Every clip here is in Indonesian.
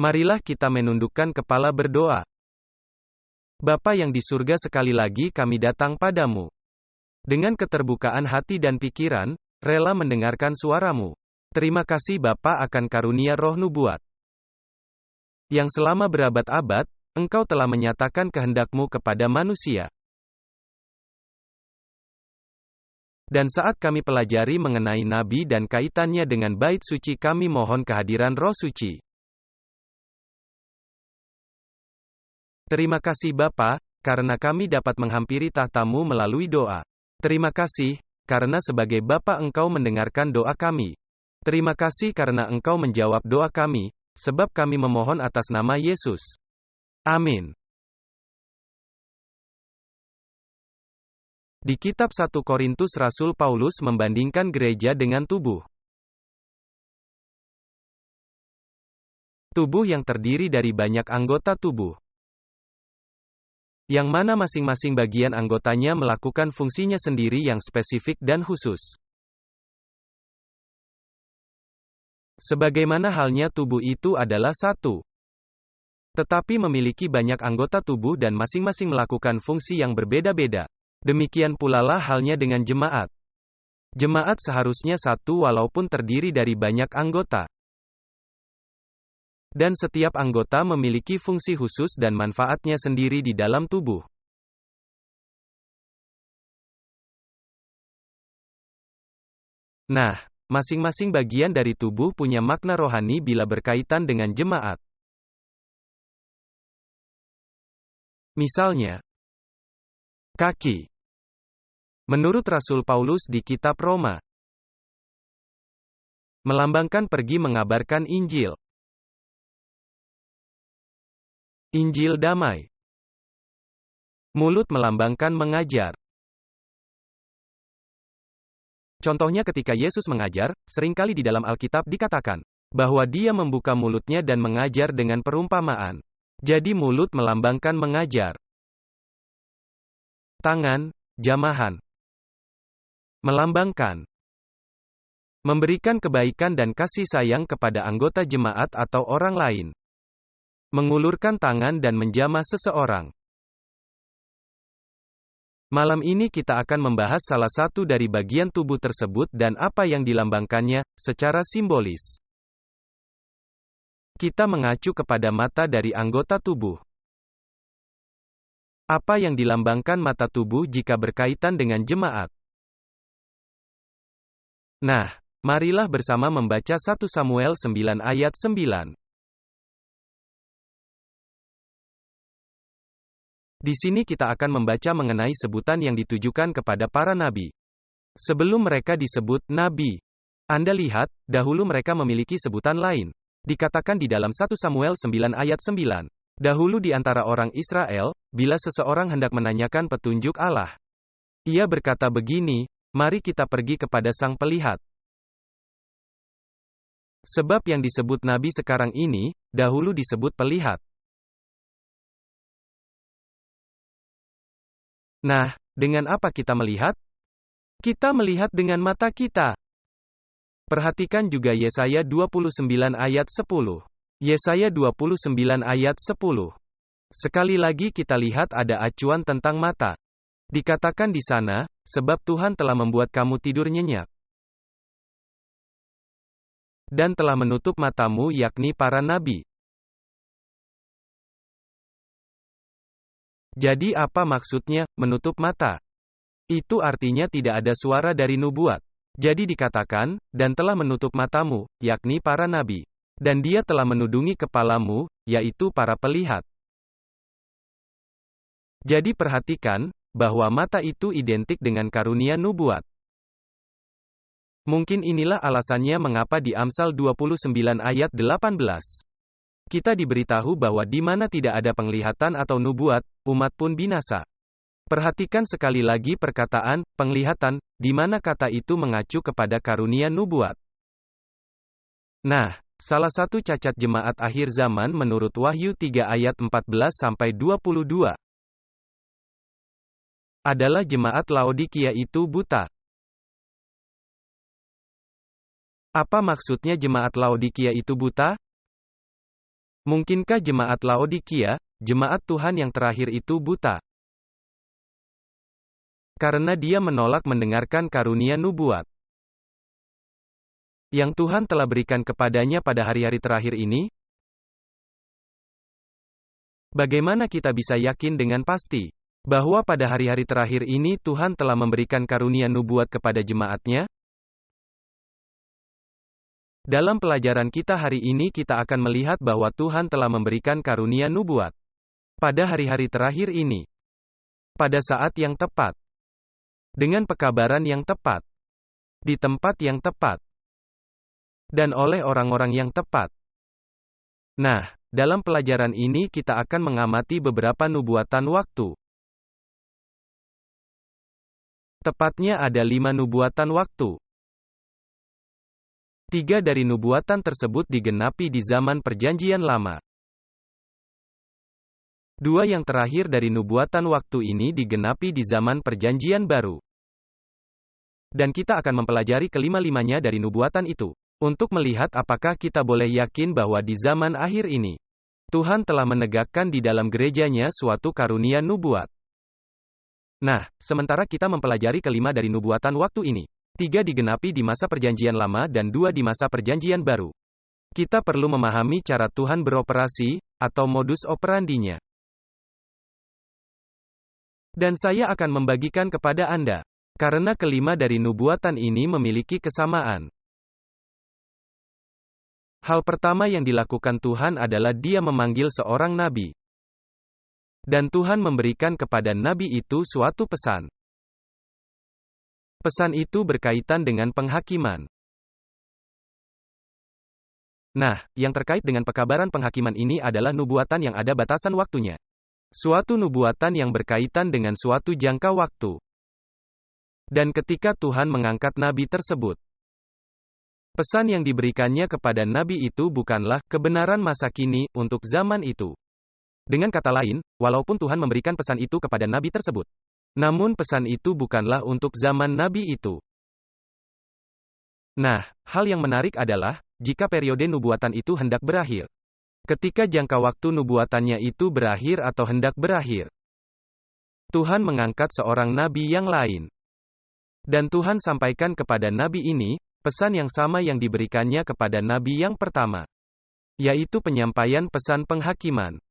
Marilah kita menundukkan kepala berdoa. Bapa yang di surga, sekali lagi kami datang padamu. Dengan keterbukaan hati dan pikiran, rela mendengarkan suara-Mu. Terima kasih Bapa akan karunia roh nubuat. Yang selama berabad-abad, Engkau telah menyatakan kehendak-Mu kepada manusia. Dan saat kami pelajari mengenai Nabi dan kaitannya dengan bait suci, kami mohon kehadiran Roh Suci. Terima kasih Bapa, karena kami dapat menghampiri tahta-Mu melalui doa. Terima kasih, karena sebagai Bapa Engkau mendengarkan doa kami. Terima kasih karena Engkau menjawab doa kami, sebab kami memohon atas nama Yesus. Amin. Di kitab 1 Korintus, Rasul Paulus membandingkan gereja dengan tubuh. Tubuh yang terdiri dari banyak anggota tubuh, yang mana masing-masing bagian anggotanya melakukan fungsinya sendiri yang spesifik dan khusus. Sebagaimana halnya tubuh itu adalah satu, tetapi memiliki banyak anggota tubuh dan masing-masing melakukan fungsi yang berbeda-beda. Demikian pula lah halnya dengan jemaat. Jemaat seharusnya satu walaupun terdiri dari banyak anggota. Dan setiap anggota memiliki fungsi khusus dan manfaatnya sendiri di dalam tubuh. Nah, masing-masing bagian dari tubuh punya makna rohani bila berkaitan dengan jemaat. Misalnya, kaki. Menurut Rasul Paulus di kitab Roma, melambangkan pergi mengabarkan Injil. Injil damai. Mulut melambangkan mengajar. Contohnya ketika Yesus mengajar, seringkali di dalam Alkitab dikatakan bahwa dia membuka mulutnya dan mengajar dengan perumpamaan. Jadi mulut melambangkan mengajar. Tangan, jamahan. Melambangkan memberikan kebaikan dan kasih sayang kepada anggota jemaat atau orang lain. Mengulurkan tangan dan menjamah seseorang. Malam ini kita akan membahas salah satu dari bagian tubuh tersebut dan apa yang dilambangkannya, secara simbolis. Kita mengacu kepada mata dari anggota tubuh. Apa yang dilambangkan mata tubuh jika berkaitan dengan jemaat? Nah, marilah bersama membaca 1 Samuel 9 ayat 9. Di sini kita akan membaca mengenai sebutan yang ditujukan kepada para nabi. Sebelum mereka disebut nabi, Anda lihat, dahulu mereka memiliki sebutan lain. Dikatakan di dalam 1 Samuel 9 ayat 9. Dahulu di antara orang Israel, bila seseorang hendak menanyakan petunjuk Allah, ia berkata begini, mari kita pergi kepada sang pelihat. Sebab yang disebut nabi sekarang ini, dahulu disebut pelihat. Nah, dengan apa kita melihat? Kita melihat dengan mata kita. Perhatikan juga Yesaya 29 ayat 10. Yesaya 29 ayat 10. Sekali lagi kita lihat ada acuan tentang mata. Dikatakan di sana, sebab Tuhan telah membuat kamu tidur nyenyak. Dan telah menutup matamu, yakni para nabi. Jadi apa maksudnya, menutup mata? Itu artinya tidak ada suara dari nubuat. Jadi dikatakan, dan telah menutup matamu, yakni para nabi. Dan dia telah menudungi kepalamu, yaitu para pelihat. Jadi perhatikan, bahwa mata itu identik dengan karunia nubuat. Mungkin inilah alasannya mengapa di Amsal 29 ayat 18. Kita diberitahu bahwa di mana tidak ada penglihatan atau nubuat, umat pun binasa. Perhatikan sekali lagi perkataan, penglihatan, di mana kata itu mengacu kepada karunia nubuat. Nah, salah satu cacat jemaat akhir zaman menurut Wahyu 3 ayat 14-22 adalah jemaat Laodikia itu buta. Apa maksudnya jemaat Laodikia itu buta? Mungkinkah jemaat Laodikia, jemaat Tuhan yang terakhir itu buta? Karena dia menolak mendengarkan karunia nubuat yang Tuhan telah berikan kepadanya pada hari-hari terakhir ini? Bagaimana kita bisa yakin dengan pasti bahwa pada hari-hari terakhir ini Tuhan telah memberikan karunia nubuat kepada jemaatnya? Dalam pelajaran kita hari ini kita akan melihat bahwa Tuhan telah memberikan karunia nubuat pada hari-hari terakhir ini, pada saat yang tepat, dengan pekabaran yang tepat, di tempat yang tepat, dan oleh orang-orang yang tepat. Nah, dalam pelajaran ini kita akan mengamati beberapa nubuatan waktu. Tepatnya ada 5 nubuatan waktu. 3 dari nubuatan tersebut digenapi di zaman Perjanjian Lama. 2 yang terakhir dari nubuatan waktu ini digenapi di zaman Perjanjian Baru. Dan kita akan mempelajari kelima-limanya dari nubuatan itu, untuk melihat apakah kita boleh yakin bahwa di zaman akhir ini, Tuhan telah menegakkan di dalam gerejanya suatu karunia nubuat. Nah, sementara kita mempelajari kelima dari nubuatan waktu ini, 3 digenapi di masa Perjanjian Lama dan 2 di masa Perjanjian Baru. Kita perlu memahami cara Tuhan beroperasi, atau modus operandinya. Dan saya akan membagikan kepada Anda, karena kelima dari nubuatan ini memiliki kesamaan. Hal pertama yang dilakukan Tuhan adalah Dia memanggil seorang nabi. Dan Tuhan memberikan kepada nabi itu suatu pesan. Pesan itu berkaitan dengan penghakiman. Nah, yang terkait dengan pekabaran penghakiman ini adalah nubuatan yang ada batasan waktunya. Suatu nubuatan yang berkaitan dengan suatu jangka waktu. Dan ketika Tuhan mengangkat nabi tersebut, pesan yang diberikannya kepada nabi itu bukanlah kebenaran masa kini untuk zaman itu. Dengan kata lain, walaupun Tuhan memberikan pesan itu kepada nabi tersebut, namun pesan itu bukanlah untuk zaman nabi itu. Nah, hal yang menarik adalah, jika periode nubuatan itu hendak berakhir. Ketika jangka waktu nubuatannya itu berakhir atau hendak berakhir, Tuhan mengangkat seorang nabi yang lain. Dan Tuhan sampaikan kepada nabi ini, pesan yang sama yang diberikannya kepada nabi yang pertama, yaitu penyampaian pesan penghakiman.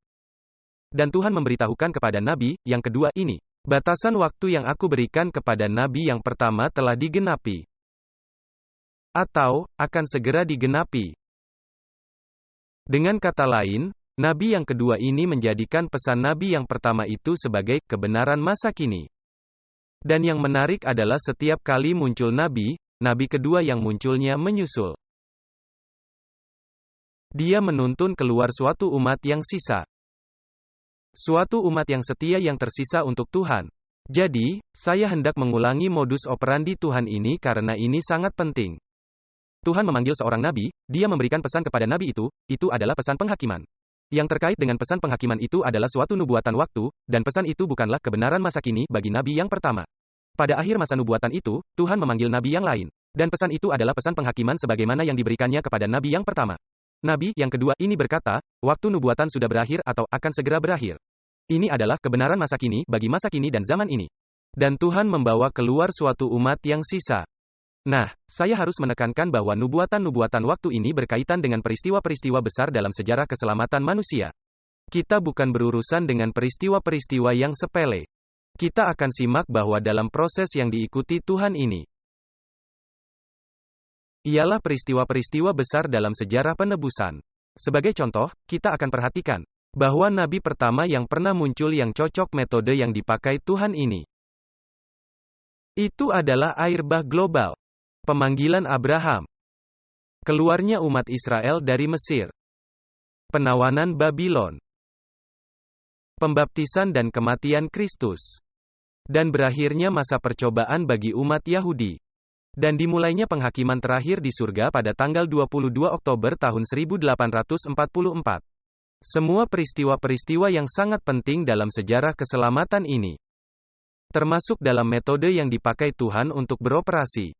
Dan Tuhan memberitahukan kepada nabi yang kedua ini, batasan waktu yang aku berikan kepada nabi yang pertama telah digenapi. Atau, akan segera digenapi. Dengan kata lain, nabi yang kedua ini menjadikan pesan nabi yang pertama itu sebagai kebenaran masa kini. Dan yang menarik adalah setiap kali muncul nabi, nabi kedua yang munculnya menyusul. Dia menuntun keluar suatu umat yang sisa. Suatu umat yang setia yang tersisa untuk Tuhan. Jadi, saya hendak mengulangi modus operandi Tuhan ini karena ini sangat penting. Tuhan memanggil seorang nabi, Dia memberikan pesan kepada nabi itu adalah pesan penghakiman. Yang terkait dengan pesan penghakiman itu adalah suatu nubuatan waktu, dan pesan itu bukanlah kebenaran masa kini bagi nabi yang pertama. Pada akhir masa nubuatan itu, Tuhan memanggil nabi yang lain. Dan pesan itu adalah pesan penghakiman sebagaimana yang diberikannya kepada nabi yang pertama. Nabi yang kedua ini berkata, waktu nubuatan sudah berakhir atau akan segera berakhir. Ini adalah kebenaran masa kini bagi masa kini dan zaman ini. Dan Tuhan membawa keluar suatu umat yang sisa. Nah, saya harus menekankan bahwa nubuatan-nubuatan waktu ini berkaitan dengan peristiwa-peristiwa besar dalam sejarah keselamatan manusia. Kita bukan berurusan dengan peristiwa-peristiwa yang sepele. Kita akan simak bahwa dalam proses yang diikuti Tuhan ini, ialah peristiwa-peristiwa besar dalam sejarah penebusan. Sebagai contoh, kita akan perhatikan bahwa nabi pertama yang pernah muncul yang cocok metode yang dipakai Tuhan ini, itu adalah air bah global. Pemanggilan Abraham. Keluarnya umat Israel dari Mesir. Penawanan Babylon. Pembaptisan dan kematian Kristus. Dan berakhirnya masa percobaan bagi umat Yahudi. Dan dimulainya penghakiman terakhir di surga pada tanggal 22 Oktober tahun 1844. Semua peristiwa-peristiwa yang sangat penting dalam sejarah keselamatan ini, termasuk dalam metode yang dipakai Tuhan untuk beroperasi.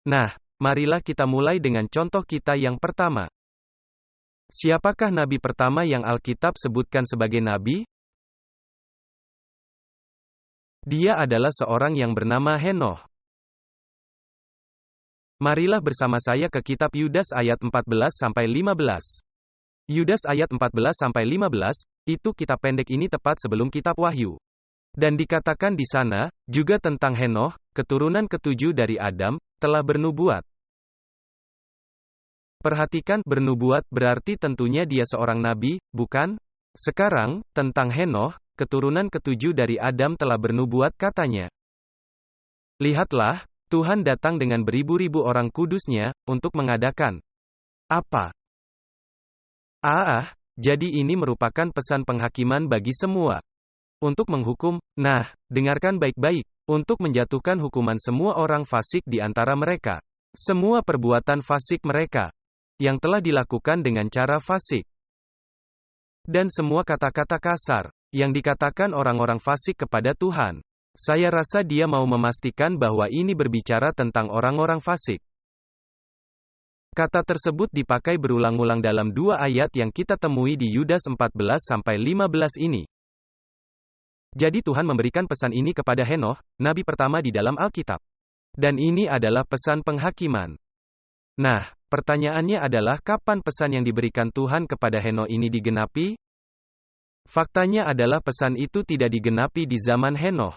Nah, marilah kita mulai dengan contoh kita yang pertama. Siapakah nabi pertama yang Alkitab sebutkan sebagai nabi? Dia adalah seorang yang bernama Henoh. Marilah bersama saya ke kitab Yudas ayat 14-15. Yudas ayat 14-15, itu kitab pendek ini tepat sebelum kitab Wahyu. Dan dikatakan di sana, juga tentang Henoh, keturunan ketujuh dari Adam, telah bernubuat. Perhatikan, bernubuat berarti tentunya dia seorang nabi, bukan? Sekarang, tentang Henoh, keturunan ketujuh dari Adam telah bernubuat katanya. Lihatlah, Tuhan datang dengan beribu-ribu orang kudusnya, untuk mengadakan apa? Jadi ini merupakan pesan penghakiman bagi semua. Untuk menghukum, nah, dengarkan baik-baik, untuk menjatuhkan hukuman semua orang fasik di antara mereka. Semua perbuatan fasik mereka, yang telah dilakukan dengan cara fasik. Dan semua kata-kata kasar, yang dikatakan orang-orang fasik kepada Tuhan. Saya rasa dia mau memastikan bahwa ini berbicara tentang orang-orang fasik. Kata tersebut dipakai berulang-ulang dalam dua ayat yang kita temui di Yudas 14-15 ini. Jadi Tuhan memberikan pesan ini kepada Henoh, nabi pertama di dalam Alkitab. Dan ini adalah pesan penghakiman. Nah, pertanyaannya adalah kapan pesan yang diberikan Tuhan kepada Henoh ini digenapi? Faktanya adalah pesan itu tidak digenapi di zaman Henoh.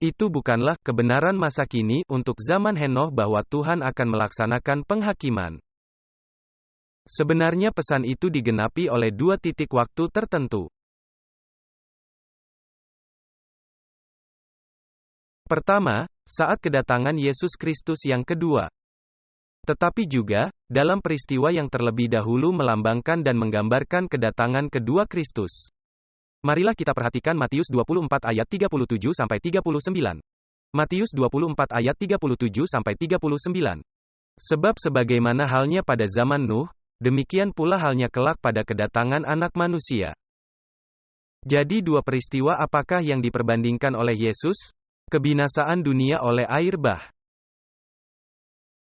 Itu bukanlah kebenaran masa kini untuk zaman Henoh bahwa Tuhan akan melaksanakan penghakiman. Sebenarnya pesan itu digenapi oleh dua titik waktu tertentu. Pertama, saat kedatangan Yesus Kristus yang kedua. Tetapi juga, dalam peristiwa yang terlebih dahulu melambangkan dan menggambarkan kedatangan kedua Kristus. Marilah kita perhatikan Matius 24 ayat 37-39. Matius 24 ayat 37-39. Sebab sebagaimana halnya pada zaman Nuh, demikian pula halnya kelak pada kedatangan Anak Manusia. Jadi dua peristiwa apakah yang diperbandingkan oleh Yesus? Kebinasaan dunia oleh air bah.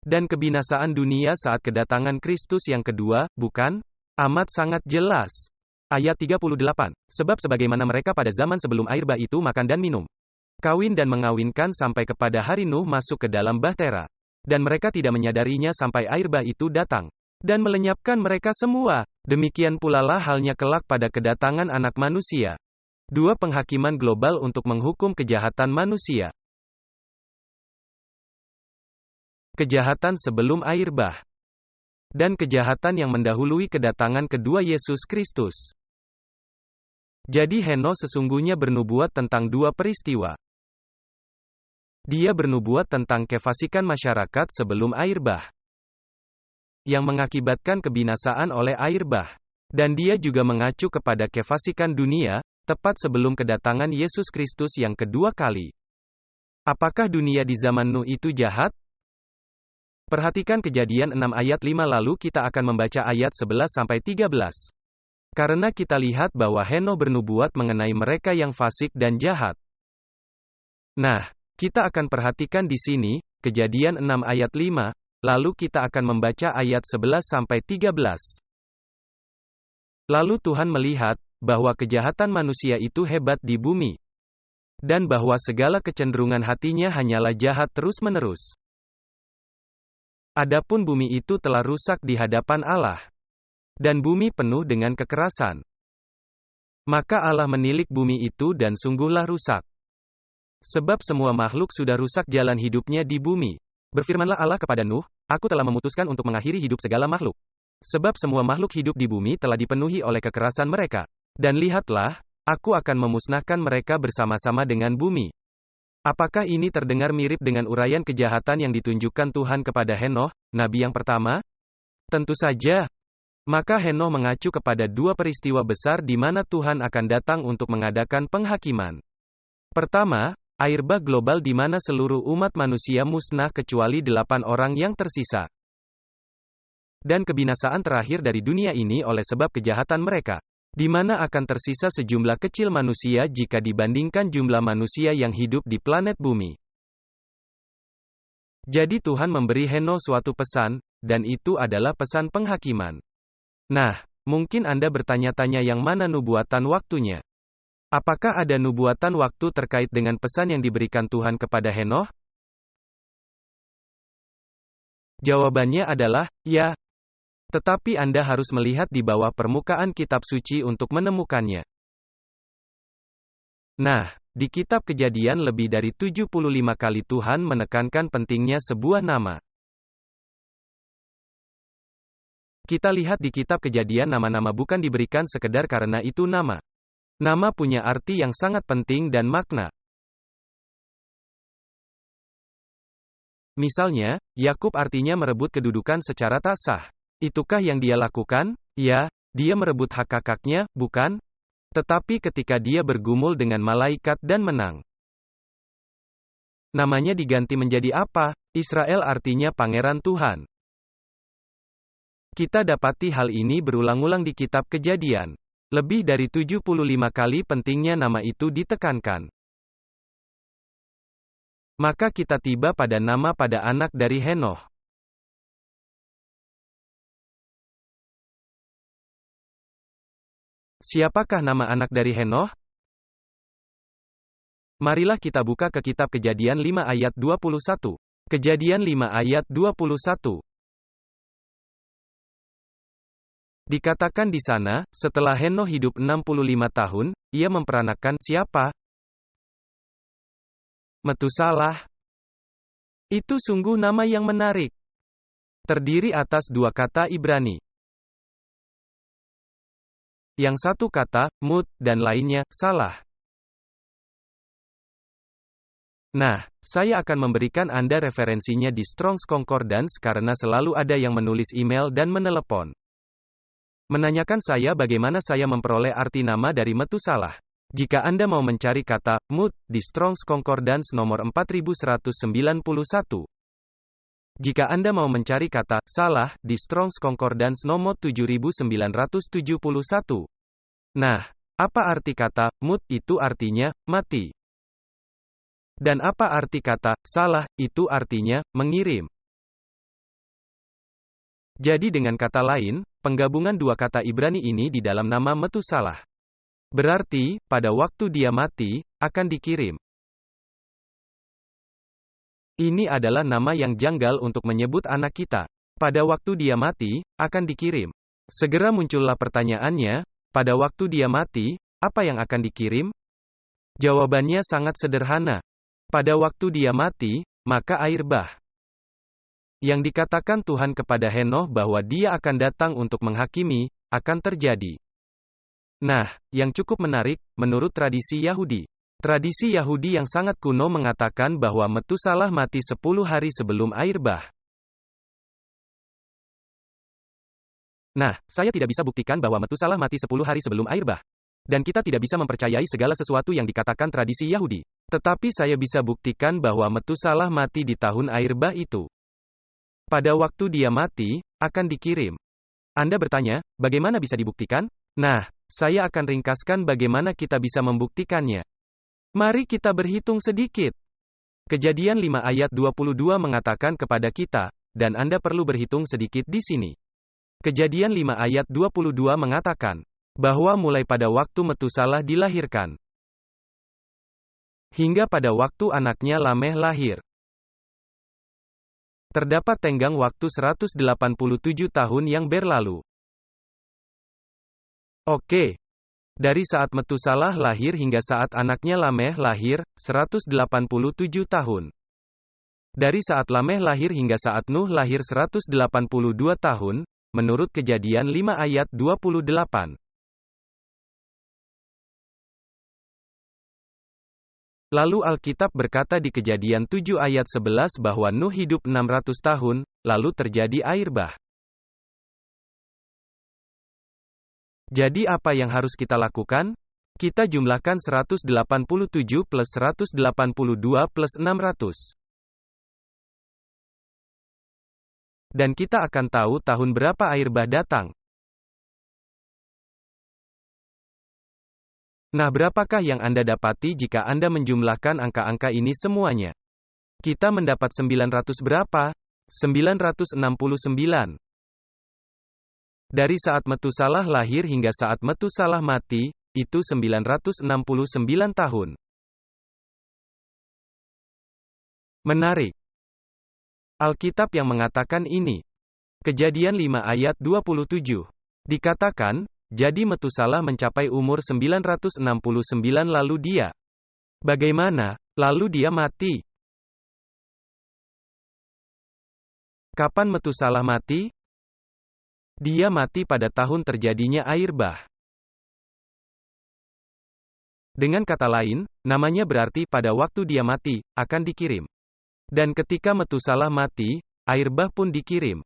Dan kebinasaan dunia saat kedatangan Kristus yang kedua, bukan? Amat sangat jelas. Ayat 38. Sebab sebagaimana mereka pada zaman sebelum air bah itu makan dan minum, kawin dan mengawinkan sampai kepada hari Nuh masuk ke dalam bahtera. Dan mereka tidak menyadarinya sampai air bah itu datang. Dan melenyapkan mereka semua. Demikian pula lah halnya kelak pada kedatangan Anak Manusia. Dua penghakiman global untuk menghukum kejahatan manusia. Kejahatan sebelum air bah. Dan kejahatan yang mendahului kedatangan kedua Yesus Kristus. Jadi Henoh sesungguhnya bernubuat tentang dua peristiwa. Dia bernubuat tentang kefasikan masyarakat sebelum air bah, yang mengakibatkan kebinasaan oleh air bah. Dan dia juga mengacu kepada kefasikan dunia, tepat sebelum kedatangan Yesus Kristus yang kedua kali. Apakah dunia di zaman Nuh itu jahat? Perhatikan Kejadian 6 ayat 5 lalu kita akan membaca ayat 11-13. Karena kita lihat bahwa Henoh bernubuat mengenai mereka yang fasik dan jahat. Nah, kita akan perhatikan di sini, Kejadian 6 ayat 5, lalu kita akan membaca ayat 11-13. Lalu Tuhan melihat, bahwa kejahatan manusia itu hebat di bumi. Dan bahwa segala kecenderungan hatinya hanyalah jahat terus-menerus. Adapun bumi itu telah rusak di hadapan Allah. Dan bumi penuh dengan kekerasan. Maka Allah menilik bumi itu dan sungguhlah rusak. Sebab semua makhluk sudah rusak jalan hidupnya di bumi. Berfirmanlah Allah kepada Nuh, aku telah memutuskan untuk mengakhiri hidup segala makhluk. Sebab semua makhluk hidup di bumi telah dipenuhi oleh kekerasan mereka. Dan lihatlah, aku akan memusnahkan mereka bersama-sama dengan bumi. Apakah ini terdengar mirip dengan uraian kejahatan yang ditunjukkan Tuhan kepada Henoh, nabi yang pertama? Tentu saja. Maka Henoh mengacu kepada dua peristiwa besar di mana Tuhan akan datang untuk mengadakan penghakiman. Pertama, air bah global di mana seluruh umat manusia musnah kecuali 8 orang yang tersisa. Dan kebinasaan terakhir dari dunia ini oleh sebab kejahatan mereka, di mana akan tersisa sejumlah kecil manusia jika dibandingkan jumlah manusia yang hidup di planet bumi. Jadi Tuhan memberi Henoh suatu pesan, dan itu adalah pesan penghakiman. Nah, mungkin Anda bertanya-tanya yang mana nubuatan waktunya. Apakah ada nubuatan waktu terkait dengan pesan yang diberikan Tuhan kepada Henoh? Jawabannya adalah, ya. Tetapi Anda harus melihat di bawah permukaan kitab suci untuk menemukannya. Nah, di kitab Kejadian lebih dari 75 kali Tuhan menekankan pentingnya sebuah nama. Kita lihat di kitab Kejadian nama-nama bukan diberikan sekedar karena itu nama. Nama punya arti yang sangat penting dan makna. Misalnya, Yakub artinya merebut kedudukan secara tak sah. Itukah yang dia lakukan? Ya, dia merebut hak kakaknya, bukan? Tetapi ketika dia bergumul dengan malaikat dan menang, namanya diganti menjadi apa? Israel artinya pangeran Tuhan. Kita dapati hal ini berulang-ulang di kitab Kejadian. Lebih dari 75 kali pentingnya nama itu ditekankan. Maka kita tiba pada nama pada anak dari Henoh. Siapakah nama anak dari Henoh? Marilah kita buka ke kitab Kejadian 5 ayat 21. Kejadian 5 ayat 21. Dikatakan di sana, setelah Henoh hidup 65 tahun, ia memperanakkan siapa? Metusalah. Itu sungguh nama yang menarik. Terdiri atas dua kata Ibrani. Yang satu kata, mut, dan lainnya, salah. Nah, saya akan memberikan Anda referensinya di Strong's Concordance karena selalu ada yang menulis email dan menelepon. Menanyakan saya bagaimana saya memperoleh arti nama dari Metusalah. Jika Anda mau mencari kata mut di Strong's Concordance nomor 4191. Jika Anda mau mencari kata salah di Strong's Concordance nomor 7971. Nah, apa arti kata mut? Itu artinya mati. Dan apa arti kata salah? Itu artinya mengirim. Jadi dengan kata lain, penggabungan dua kata Ibrani ini di dalam nama Metusalah. Berarti, pada waktu dia mati, akan dikirim. Ini adalah nama yang janggal untuk menyebut anak kita. Pada waktu dia mati, akan dikirim. Segera muncullah pertanyaannya, pada waktu dia mati, apa yang akan dikirim? Jawabannya sangat sederhana. Pada waktu dia mati, maka air bah. Yang dikatakan Tuhan kepada Henoh bahwa dia akan datang untuk menghakimi, akan terjadi. Nah, yang cukup menarik, menurut tradisi Yahudi. Tradisi Yahudi yang sangat kuno mengatakan bahwa Metusalah mati 10 hari sebelum air bah. Nah, saya tidak bisa buktikan bahwa Metusalah mati 10 hari sebelum air bah. Dan kita tidak bisa mempercayai segala sesuatu yang dikatakan tradisi Yahudi. Tetapi saya bisa buktikan bahwa Metusalah mati di tahun air bah itu. Pada waktu dia mati, akan dikirim. Anda bertanya, bagaimana bisa dibuktikan? Nah, saya akan ringkaskan bagaimana kita bisa membuktikannya. Mari kita berhitung sedikit. Kejadian 5 ayat 22 mengatakan kepada kita, dan Anda perlu berhitung sedikit di sini. Kejadian 5 ayat 22 mengatakan, bahwa mulai pada waktu Metusalah dilahirkan, hingga pada waktu anaknya Lameh lahir, terdapat tenggang waktu 187 tahun yang berlalu. Oke. Dari saat Metusalah lahir hingga saat anaknya Lameh lahir, 187 tahun. Dari saat Lameh lahir hingga saat Nuh lahir 182 tahun, menurut Kejadian 5 ayat 28. Lalu Alkitab berkata di Kejadian 7 ayat 11 bahwa Nuh hidup 600 tahun, lalu terjadi air bah. Jadi apa yang harus kita lakukan? Kita jumlahkan 187 plus 182 plus 600. Dan kita akan tahu tahun berapa air bah datang. Nah, berapakah yang Anda dapati jika Anda menjumlahkan angka-angka ini semuanya? Kita mendapat 900 berapa? 969. Dari saat Metusalah lahir hingga saat Metusalah mati, itu 969 tahun. Menarik. Alkitab yang mengatakan ini. Kejadian 5 ayat 27. Dikatakan, jadi Metusalah mencapai umur 969 lalu dia. Bagaimana? Lalu dia mati. Kapan Metusalah mati? Dia mati pada tahun terjadinya air bah. Dengan kata lain, namanya berarti pada waktu dia mati, akan dikirim. Dan ketika Metusalah mati, air bah pun dikirim.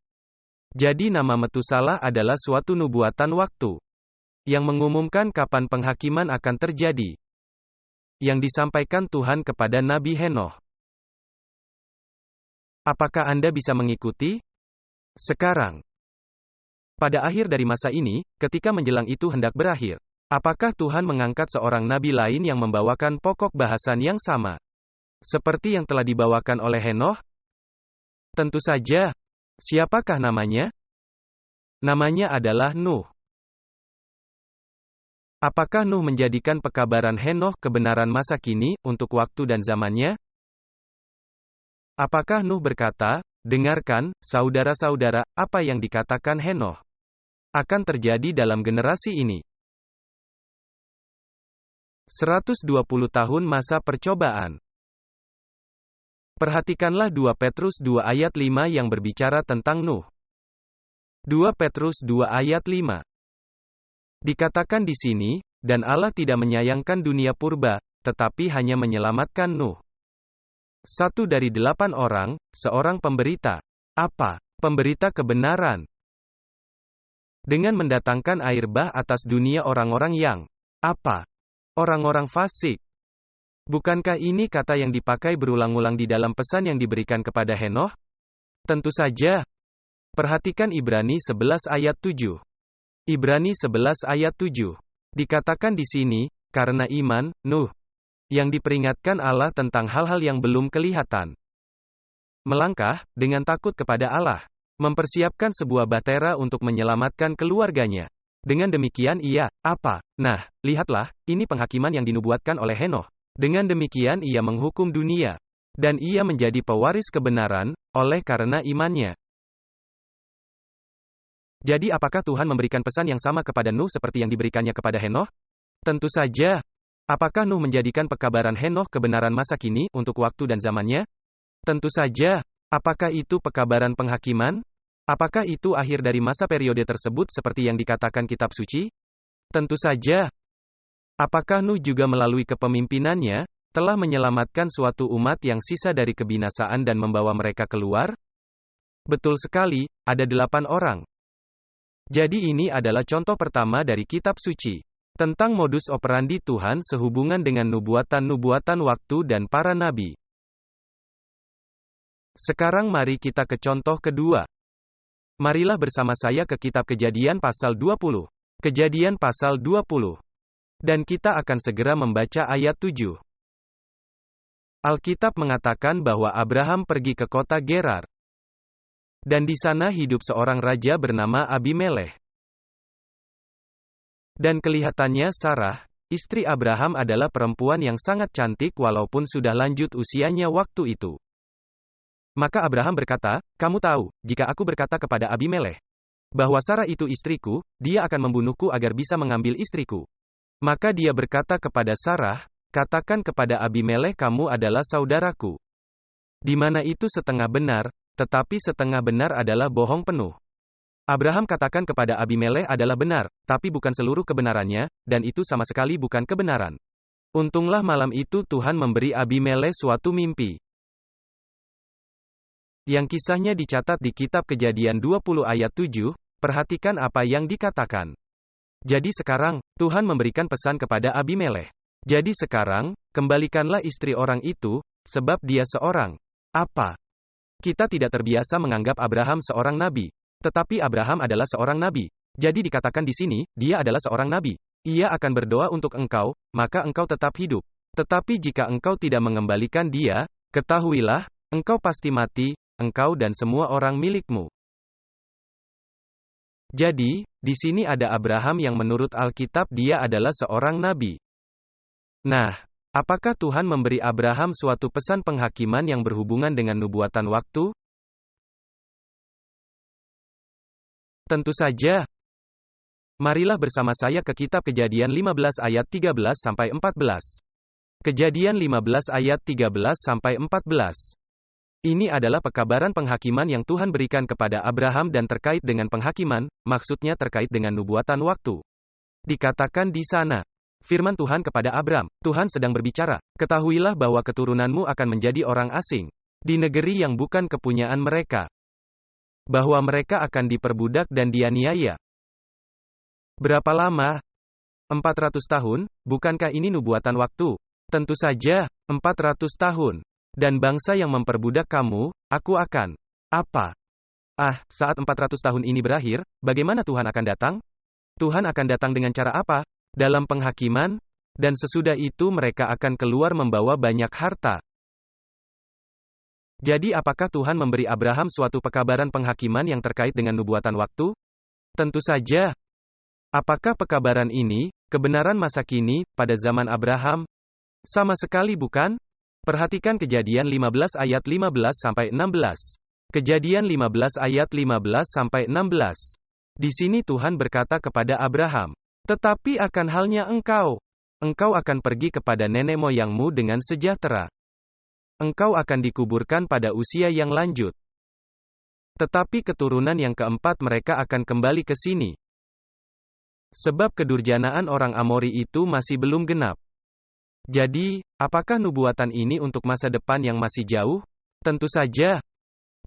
Jadi nama Metusalah adalah suatu nubuatan waktu yang mengumumkan kapan penghakiman akan terjadi, yang disampaikan Tuhan kepada Nabi Henoh. Apakah Anda bisa mengikuti? Sekarang, pada akhir dari masa ini, ketika menjelang itu hendak berakhir, apakah Tuhan mengangkat seorang nabi lain yang membawakan pokok bahasan yang sama seperti yang telah dibawakan oleh Henoh? Tentu saja. Siapakah namanya? Namanya adalah Nuh. Apakah Nuh menjadikan pekabaran Henoh kebenaran masa kini, untuk waktu dan zamannya? Apakah Nuh berkata, dengarkan, saudara-saudara, apa yang dikatakan Henoh akan terjadi dalam generasi ini? 120 tahun masa percobaan. Perhatikanlah 2 Petrus 2 ayat 5 yang berbicara tentang Nuh. 2 Petrus 2 ayat 5. Dikatakan di sini, dan Allah tidak menyayangkan dunia purba, tetapi hanya menyelamatkan Nuh. 1 dari 8 orang, seorang pemberita. Apa? Pemberita kebenaran. Dengan mendatangkan air bah atas dunia orang-orang yang apa? Orang-orang fasik. Bukankah ini kata yang dipakai berulang-ulang di dalam pesan yang diberikan kepada Henoh? Tentu saja. Perhatikan Ibrani 11 ayat 7. Ibrani 11 ayat 7. Dikatakan di sini, karena iman, Nuh, yang diperingatkan Allah tentang hal-hal yang belum kelihatan, melangkah, dengan takut kepada Allah, mempersiapkan sebuah bahtera untuk menyelamatkan keluarganya. Dengan demikian ia, apa? Nah, lihatlah, ini penghakiman yang dinubuatkan oleh Henoh. Dengan demikian ia menghukum dunia. Dan ia menjadi pewaris kebenaran, oleh karena imannya. Jadi apakah Tuhan memberikan pesan yang sama kepada Nuh seperti yang diberikannya kepada Henoh? Tentu saja. Apakah Nuh menjadikan pekabaran Henoh kebenaran masa kini, untuk waktu dan zamannya? Tentu saja. Apakah itu pekabaran penghakiman? Apakah itu akhir dari masa periode tersebut seperti yang dikatakan kitab suci? Tentu saja. Apakah Nuh juga melalui kepemimpinannya, telah menyelamatkan suatu umat yang sisa dari kebinasaan dan membawa mereka keluar? Betul sekali, ada 8 orang. Jadi ini adalah contoh pertama dari kitab suci tentang modus operandi Tuhan sehubungan dengan nubuatan-nubuatan waktu dan para nabi. Sekarang mari kita ke contoh kedua. Marilah bersama saya ke kitab Kejadian pasal 20. Kejadian pasal 20. Dan kita akan segera membaca ayat 7. Alkitab mengatakan bahwa Abraham pergi ke kota Gerar. Dan di sana hidup seorang raja bernama Abimelekh. Dan kelihatannya Sarah, istri Abraham adalah perempuan yang sangat cantik walaupun sudah lanjut usianya waktu itu. Maka Abraham berkata, kamu tahu, jika aku berkata kepada Abimelekh bahwa Sarah itu istriku, dia akan membunuhku agar bisa mengambil istriku. Maka dia berkata kepada Sarah, katakan kepada Abimelekh kamu adalah saudaraku. Di mana itu setengah benar, tetapi setengah benar adalah bohong penuh. Abraham katakan kepada Abimelekh adalah benar, tapi bukan seluruh kebenarannya, dan itu sama sekali bukan kebenaran. Untunglah malam itu Tuhan memberi Abimelekh suatu mimpi, yang kisahnya dicatat di kitab Kejadian 20 ayat 7, perhatikan apa yang dikatakan. Jadi sekarang, Tuhan memberikan pesan kepada Abimelekh. Jadi sekarang, kembalikanlah istri orang itu, sebab dia seorang apa? Kita tidak terbiasa menganggap Abraham seorang nabi. Tetapi Abraham adalah seorang nabi. Jadi dikatakan di sini, dia adalah seorang nabi. Ia akan berdoa untuk engkau, maka engkau tetap hidup. Tetapi jika engkau tidak mengembalikan dia, ketahuilah, engkau pasti mati, engkau dan semua orang milikmu. Jadi, di sini ada Abraham yang menurut Alkitab dia adalah seorang nabi. Nah, apakah Tuhan memberi Abraham suatu pesan penghakiman yang berhubungan dengan nubuatan waktu? Tentu saja. Marilah bersama saya ke kitab Kejadian 15 ayat 13-14. Kejadian 15 ayat 13-14. Ini adalah pekabaran penghakiman yang Tuhan berikan kepada Abraham dan terkait dengan penghakiman, maksudnya terkait dengan nubuatan waktu. Dikatakan di sana, firman Tuhan kepada Abram, Tuhan sedang berbicara, ketahuilah bahwa keturunanmu akan menjadi orang asing, di negeri yang bukan kepunyaan mereka. Bahwa mereka akan diperbudak dan dianiaya. Berapa lama? 400 tahun, bukankah ini nubuatan waktu? Tentu saja, 400 tahun. Dan bangsa yang memperbudak kamu, aku akan. Apa? Saat 400 tahun ini berakhir, bagaimana Tuhan akan datang? Tuhan akan datang dengan cara apa? Dalam penghakiman? Dan sesudah itu mereka akan keluar membawa banyak harta. Jadi apakah Tuhan memberi Abraham suatu pekabaran penghakiman yang terkait dengan nubuatan waktu? Tentu saja. Apakah pekabaran ini, kebenaran masa kini, pada zaman Abraham? Sama sekali bukan? Perhatikan Kejadian 15 ayat 15-16. Kejadian 15 ayat 15-16. Di sini Tuhan berkata kepada Abraham, "Tetapi akan halnya engkau akan pergi kepada nenek moyangmu dengan sejahtera. Engkau akan dikuburkan pada usia yang lanjut. Tetapi keturunan yang keempat mereka akan kembali ke sini. Sebab kedurjanaan orang Amori itu masih belum genap." Jadi, apakah nubuatan ini untuk masa depan yang masih jauh? Tentu saja.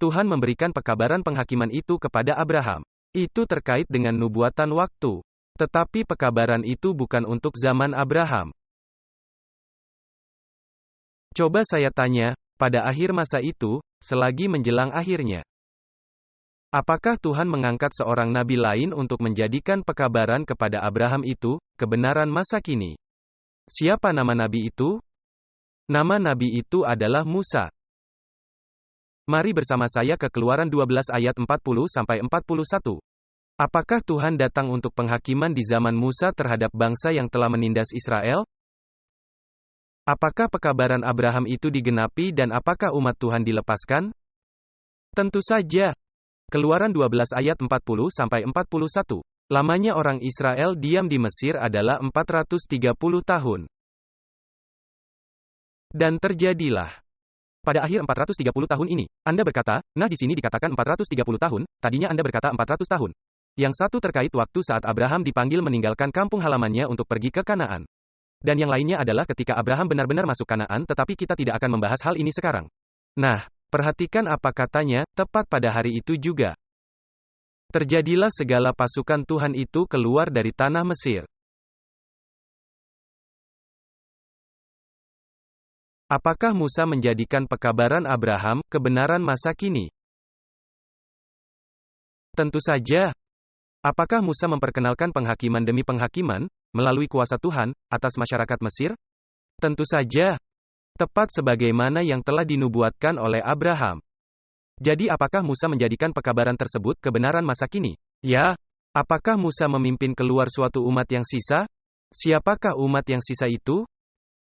Tuhan memberikan pekabaran penghakiman itu kepada Abraham. Itu terkait dengan nubuatan waktu. Tetapi pekabaran itu bukan untuk zaman Abraham. Coba saya tanya, pada akhir masa itu, selagi menjelang akhirnya, apakah Tuhan mengangkat seorang nabi lain untuk menjadikan pekabaran kepada Abraham itu, kebenaran masa kini? Siapa nama nabi itu? Nama nabi itu adalah Musa. Mari bersama saya ke Keluaran 12 ayat 40-41. Apakah Tuhan datang untuk penghakiman di zaman Musa terhadap bangsa yang telah menindas Israel? Apakah pekabaran Abraham itu digenapi dan apakah umat Tuhan dilepaskan? Tentu saja. Keluaran 12 ayat 40-41. Lamanya orang Israel diam di Mesir adalah 430 tahun. Dan terjadilah. Pada akhir 430 tahun ini, Anda berkata, di sini dikatakan 430 tahun, tadinya Anda berkata 400 tahun. Yang satu terkait waktu saat Abraham dipanggil meninggalkan kampung halamannya untuk pergi ke Kanaan. Dan yang lainnya adalah ketika Abraham benar-benar masuk Kanaan, tetapi kita tidak akan membahas hal ini sekarang. Nah, perhatikan apa katanya, tepat pada hari itu juga. Terjadilah segala pasukan Tuhan itu keluar dari tanah Mesir. Apakah Musa menjadikan pekabaran Abraham, kebenaran masa kini? Tentu saja. Apakah Musa memperkenalkan penghakiman demi penghakiman, melalui kuasa Tuhan, atas masyarakat Mesir? Tentu saja. Tepat sebagaimana yang telah dinubuatkan oleh Abraham. Jadi apakah Musa menjadikan pekabaran tersebut kebenaran masa kini? Ya. Apakah Musa memimpin keluar suatu umat yang sisa? Siapakah umat yang sisa itu?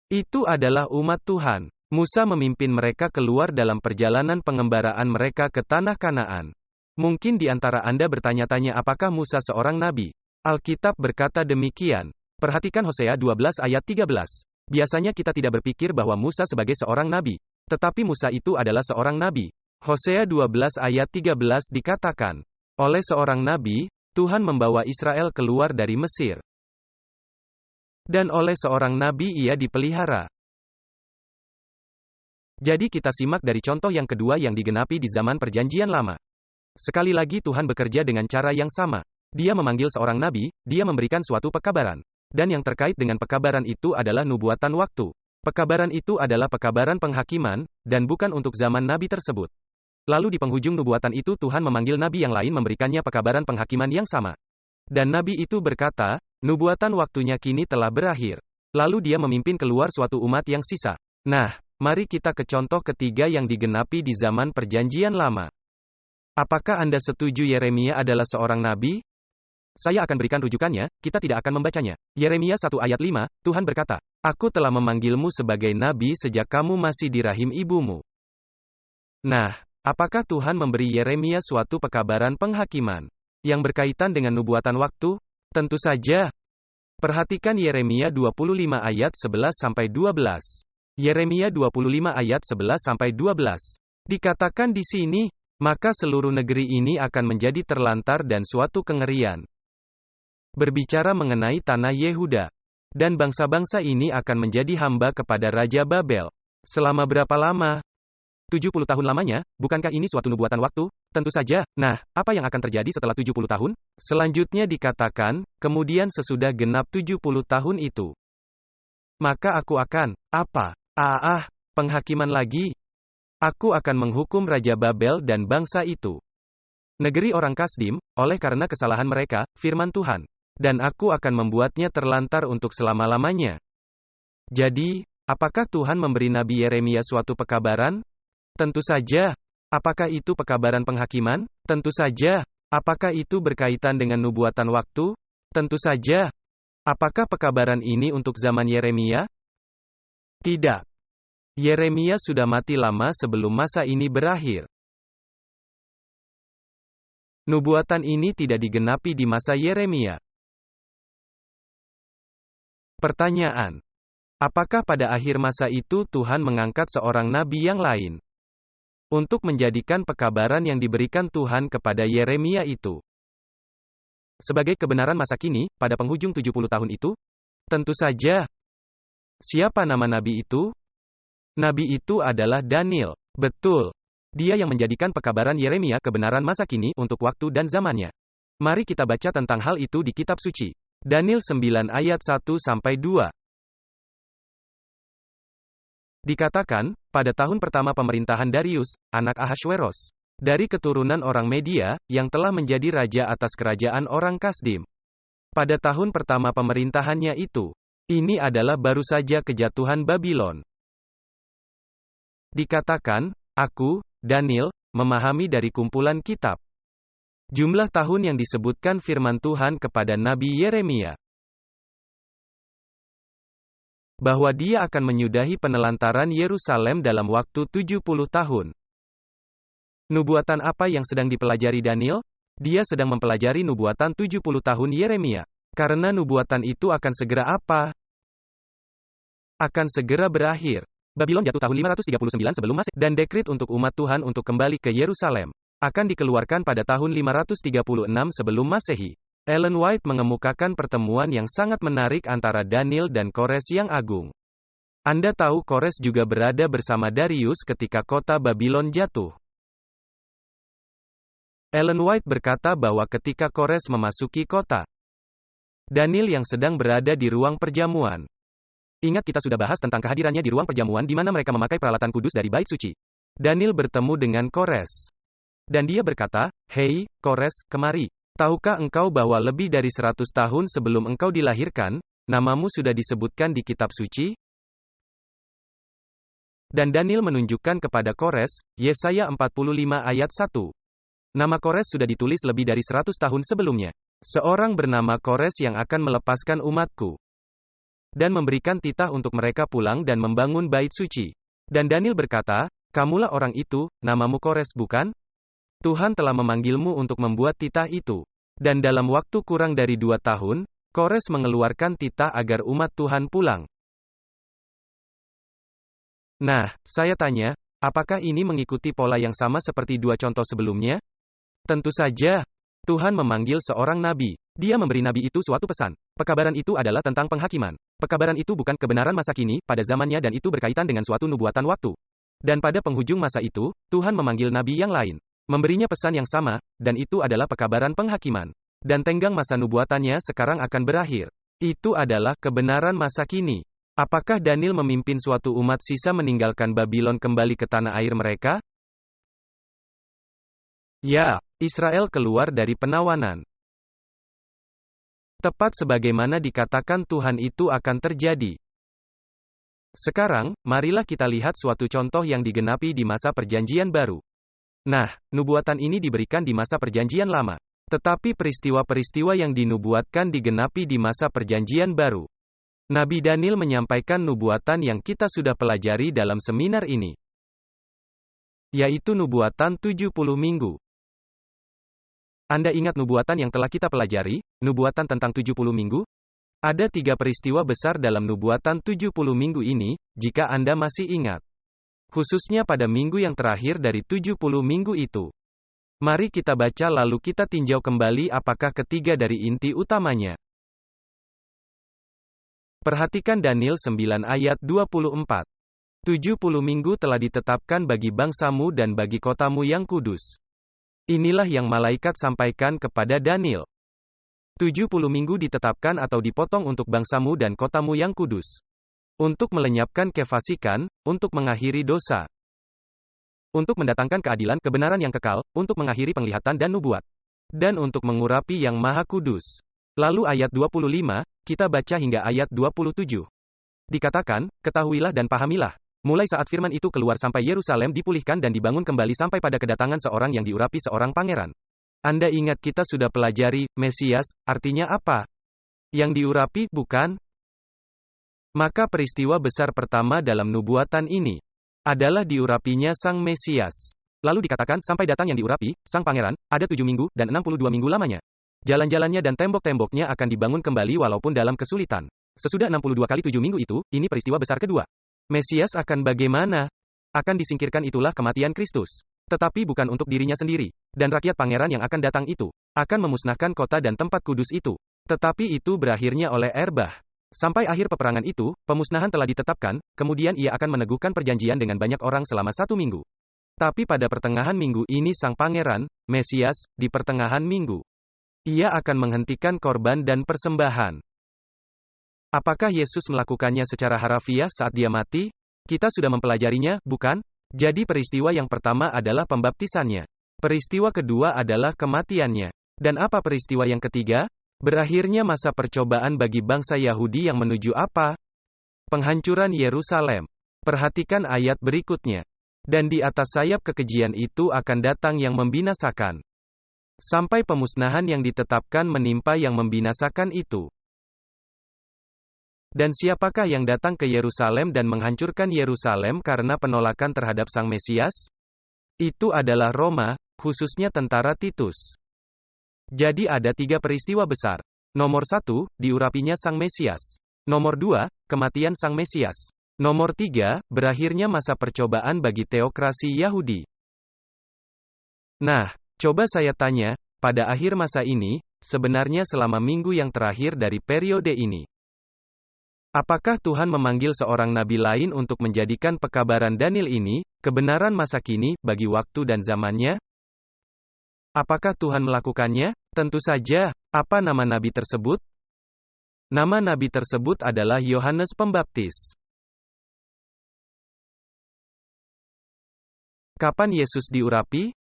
Itu adalah umat Tuhan. Musa memimpin mereka keluar dalam perjalanan pengembaraan mereka ke tanah Kanaan. Mungkin di antara Anda bertanya-tanya apakah Musa seorang nabi? Alkitab berkata demikian. Perhatikan Hosea 12 ayat 13. Biasanya kita tidak berpikir bahwa Musa sebagai seorang nabi. Tetapi Musa itu adalah seorang nabi. Hosea 12 ayat 13 dikatakan, oleh seorang nabi, Tuhan membawa Israel keluar dari Mesir. Dan oleh seorang nabi ia dipelihara. Jadi kita simak dari contoh yang kedua yang digenapi di zaman Perjanjian Lama. Sekali lagi Tuhan bekerja dengan cara yang sama. Dia memanggil seorang nabi, dia memberikan suatu pekabaran. Dan yang terkait dengan pekabaran itu adalah nubuatan waktu. Pekabaran itu adalah pekabaran penghakiman, dan bukan untuk zaman nabi tersebut. Lalu di penghujung nubuatan itu Tuhan memanggil nabi yang lain memberikannya pekabaran penghakiman yang sama. Dan nabi itu berkata, nubuatan waktunya kini telah berakhir. Lalu dia memimpin keluar suatu umat yang sisa. Nah, mari kita ke contoh ketiga yang digenapi di zaman Perjanjian Lama. Apakah Anda setuju Yeremia adalah seorang nabi? Saya akan berikan rujukannya, kita tidak akan membacanya. Yeremia 1 ayat 5, Tuhan berkata, Aku telah memanggilmu sebagai nabi sejak kamu masih di rahim ibumu. Nah, apakah Tuhan memberi Yeremia suatu pekabaran penghakiman yang berkaitan dengan nubuatan waktu? Tentu saja. Perhatikan Yeremia 25 ayat 11-12. Yeremia 25 ayat 11-12. Dikatakan di sini, maka seluruh negeri ini akan menjadi terlantar dan suatu kengerian. Berbicara mengenai tanah Yehuda. Dan bangsa-bangsa ini akan menjadi hamba kepada Raja Babel. Selama berapa lama? 70 tahun lamanya, bukankah ini suatu nubuatan waktu? Tentu saja. Nah, apa yang akan terjadi setelah 70 tahun? Selanjutnya dikatakan, kemudian sesudah genap 70 tahun itu. Maka aku akan, apa? Penghakiman lagi. Aku akan menghukum Raja Babel dan bangsa itu. Negeri orang Kasdim, oleh karena kesalahan mereka, firman Tuhan. Dan aku akan membuatnya terlantar untuk selama-lamanya. Jadi, apakah Tuhan memberi Nabi Yeremia suatu pekabaran? Tentu saja. Apakah itu pekabaran penghakiman? Tentu saja. Apakah itu berkaitan dengan nubuatan waktu? Tentu saja. Apakah pekabaran ini untuk zaman Yeremia? Tidak. Yeremia sudah mati lama sebelum masa ini berakhir. Nubuatan ini tidak digenapi di masa Yeremia. Pertanyaan. Apakah pada akhir masa itu Tuhan mengangkat seorang nabi yang lain untuk menjadikan pekabaran yang diberikan Tuhan kepada Yeremia itu sebagai kebenaran masa kini, pada penghujung 70 tahun itu? Tentu saja. Siapa nama nabi itu? Nabi itu adalah Daniel. Betul. Dia yang menjadikan pekabaran Yeremia kebenaran masa kini untuk waktu dan zamannya. Mari kita baca tentang hal itu di kitab suci. Daniel 9 ayat 1-2. Dikatakan, pada tahun pertama pemerintahan Darius, anak Ahasveros, dari keturunan orang Media, yang telah menjadi raja atas kerajaan orang Kasdim. Pada tahun pertama pemerintahannya itu, ini adalah baru saja kejatuhan Babylon. Dikatakan, aku, Daniel, memahami dari kumpulan kitab. Jumlah tahun yang disebutkan firman Tuhan kepada Nabi Yeremia. Bahwa dia akan menyudahi penelantaran Yerusalem dalam waktu 70 tahun. Nubuatan apa yang sedang dipelajari Daniel? Dia sedang mempelajari nubuatan 70 tahun Yeremia. Karena nubuatan itu akan segera apa? Akan segera berakhir. Babylon jatuh tahun 539 sebelum Masehi, dan dekrit untuk umat Tuhan untuk kembali ke Yerusalem akan dikeluarkan pada tahun 536 sebelum Masehi. Ellen White mengemukakan pertemuan yang sangat menarik antara Daniel dan Kores yang agung. Anda tahu Kores juga berada bersama Darius ketika kota Babylon jatuh. Ellen White berkata bahwa ketika Kores memasuki kota, Daniel yang sedang berada di ruang perjamuan. Ingat kita sudah bahas tentang kehadirannya di ruang perjamuan di mana mereka memakai peralatan kudus dari bait suci. Daniel bertemu dengan Kores. Dan dia berkata, Hei, Kores, kemari. Tahukah engkau bahwa lebih dari 100 tahun sebelum engkau dilahirkan, namamu sudah disebutkan di kitab suci? Dan Daniel menunjukkan kepada Kores, Yesaya 45 ayat 1. Nama Kores sudah ditulis lebih dari 100 tahun sebelumnya. Seorang bernama Kores yang akan melepaskan umatku dan memberikan titah untuk mereka pulang dan membangun bait suci. Dan Daniel berkata, kamulah orang itu, namamu Kores bukan? Tuhan telah memanggilmu untuk membuat titah itu. Dan dalam waktu kurang dari 2 tahun, Kores mengeluarkan titah agar umat Tuhan pulang. Nah, saya tanya, apakah ini mengikuti pola yang sama seperti 2 contoh sebelumnya? Tentu saja. Tuhan memanggil seorang nabi. Dia memberi nabi itu suatu pesan. Pekabaran itu adalah tentang penghakiman. Pekabaran itu bukan kebenaran masa kini, pada zamannya dan itu berkaitan dengan suatu nubuatan waktu. Dan pada penghujung masa itu, Tuhan memanggil nabi yang lain. Memberinya pesan yang sama, dan itu adalah pekabaran penghakiman. Dan tenggang masa nubuatannya sekarang akan berakhir. Itu adalah kebenaran masa kini. Apakah Daniel memimpin suatu umat sisa meninggalkan Babylon kembali ke tanah air mereka? Ya, Israel keluar dari penawanan. Tepat sebagaimana dikatakan Tuhan itu akan terjadi. Sekarang, marilah kita lihat suatu contoh yang digenapi di masa Perjanjian Baru. Nah, nubuatan ini diberikan di masa Perjanjian Lama. Tetapi peristiwa-peristiwa yang dinubuatkan digenapi di masa Perjanjian Baru. Nabi Daniel menyampaikan nubuatan yang kita sudah pelajari dalam seminar ini, yaitu nubuatan 70 minggu. Anda ingat nubuatan yang telah kita pelajari, nubuatan tentang 70 minggu? Ada 3 peristiwa besar dalam nubuatan 70 minggu ini, jika Anda masih ingat. Khususnya pada minggu yang terakhir dari 70 minggu itu. Mari kita baca lalu kita tinjau kembali apakah ketiga dari inti utamanya. Perhatikan Daniel 9 ayat 24. 70 minggu telah ditetapkan bagi bangsamu dan bagi kotamu yang kudus. Inilah yang malaikat sampaikan kepada Daniel. 70 minggu ditetapkan atau dipotong untuk bangsamu dan kotamu yang kudus. Untuk melenyapkan kefasikan, untuk mengakhiri dosa. Untuk mendatangkan keadilan, kebenaran yang kekal, untuk mengakhiri penglihatan dan nubuat. Dan untuk mengurapi yang maha kudus. Lalu ayat 25, kita baca hingga ayat 27. Dikatakan, ketahuilah dan pahamilah. Mulai saat firman itu keluar sampai Yerusalem dipulihkan dan dibangun kembali sampai pada kedatangan seorang yang diurapi seorang pangeran. Anda ingat kita sudah pelajari, Mesias, artinya apa? Yang diurapi, bukan? Maka peristiwa besar pertama dalam nubuatan ini adalah diurapinya Sang Mesias. Lalu dikatakan, sampai datang yang diurapi, Sang Pangeran, ada 7 minggu, dan 62 minggu lamanya. Jalan-jalannya dan tembok-temboknya akan dibangun kembali walaupun dalam kesulitan. Sesudah 62 kali 7 minggu itu, ini peristiwa besar kedua. Mesias akan bagaimana? Akan disingkirkan, itulah kematian Kristus. Tetapi bukan untuk dirinya sendiri. Dan rakyat pangeran yang akan datang itu, akan memusnahkan kota dan tempat kudus itu. Tetapi itu berakhirnya oleh Erbah. Sampai akhir peperangan itu, pemusnahan telah ditetapkan, kemudian ia akan meneguhkan perjanjian dengan banyak orang selama 1 minggu. Tapi pada pertengahan minggu ini Sang Pangeran, Mesias, di pertengahan minggu, ia akan menghentikan korban dan persembahan. Apakah Yesus melakukannya secara harafiah saat dia mati? Kita sudah mempelajarinya, bukan? Jadi peristiwa yang pertama adalah pembaptisannya. Peristiwa kedua adalah kematiannya. Dan apa peristiwa yang ketiga? Berakhirnya masa percobaan bagi bangsa Yahudi yang menuju apa? Penghancuran Yerusalem. Perhatikan ayat berikutnya. Dan di atas sayap kekejian itu akan datang yang membinasakan. Sampai pemusnahan yang ditetapkan menimpa yang membinasakan itu. Dan siapakah yang datang ke Yerusalem dan menghancurkan Yerusalem karena penolakan terhadap Sang Mesias? Itu adalah Roma, khususnya tentara Titus. Jadi ada 3 peristiwa besar. Nomor 1, diurapinya Sang Mesias. Nomor 2, kematian Sang Mesias. Nomor 3, berakhirnya masa percobaan bagi teokrasi Yahudi. Nah, coba saya tanya, pada akhir masa ini, sebenarnya selama minggu yang terakhir dari periode ini, apakah Tuhan memanggil seorang nabi lain untuk menjadikan pekabaran Daniel ini, kebenaran masa kini, bagi waktu dan zamannya? Apakah Tuhan melakukannya? Tentu saja. Apa nama nabi tersebut? Nama nabi tersebut adalah Yohanes Pembaptis. Kapan Yesus diurapi?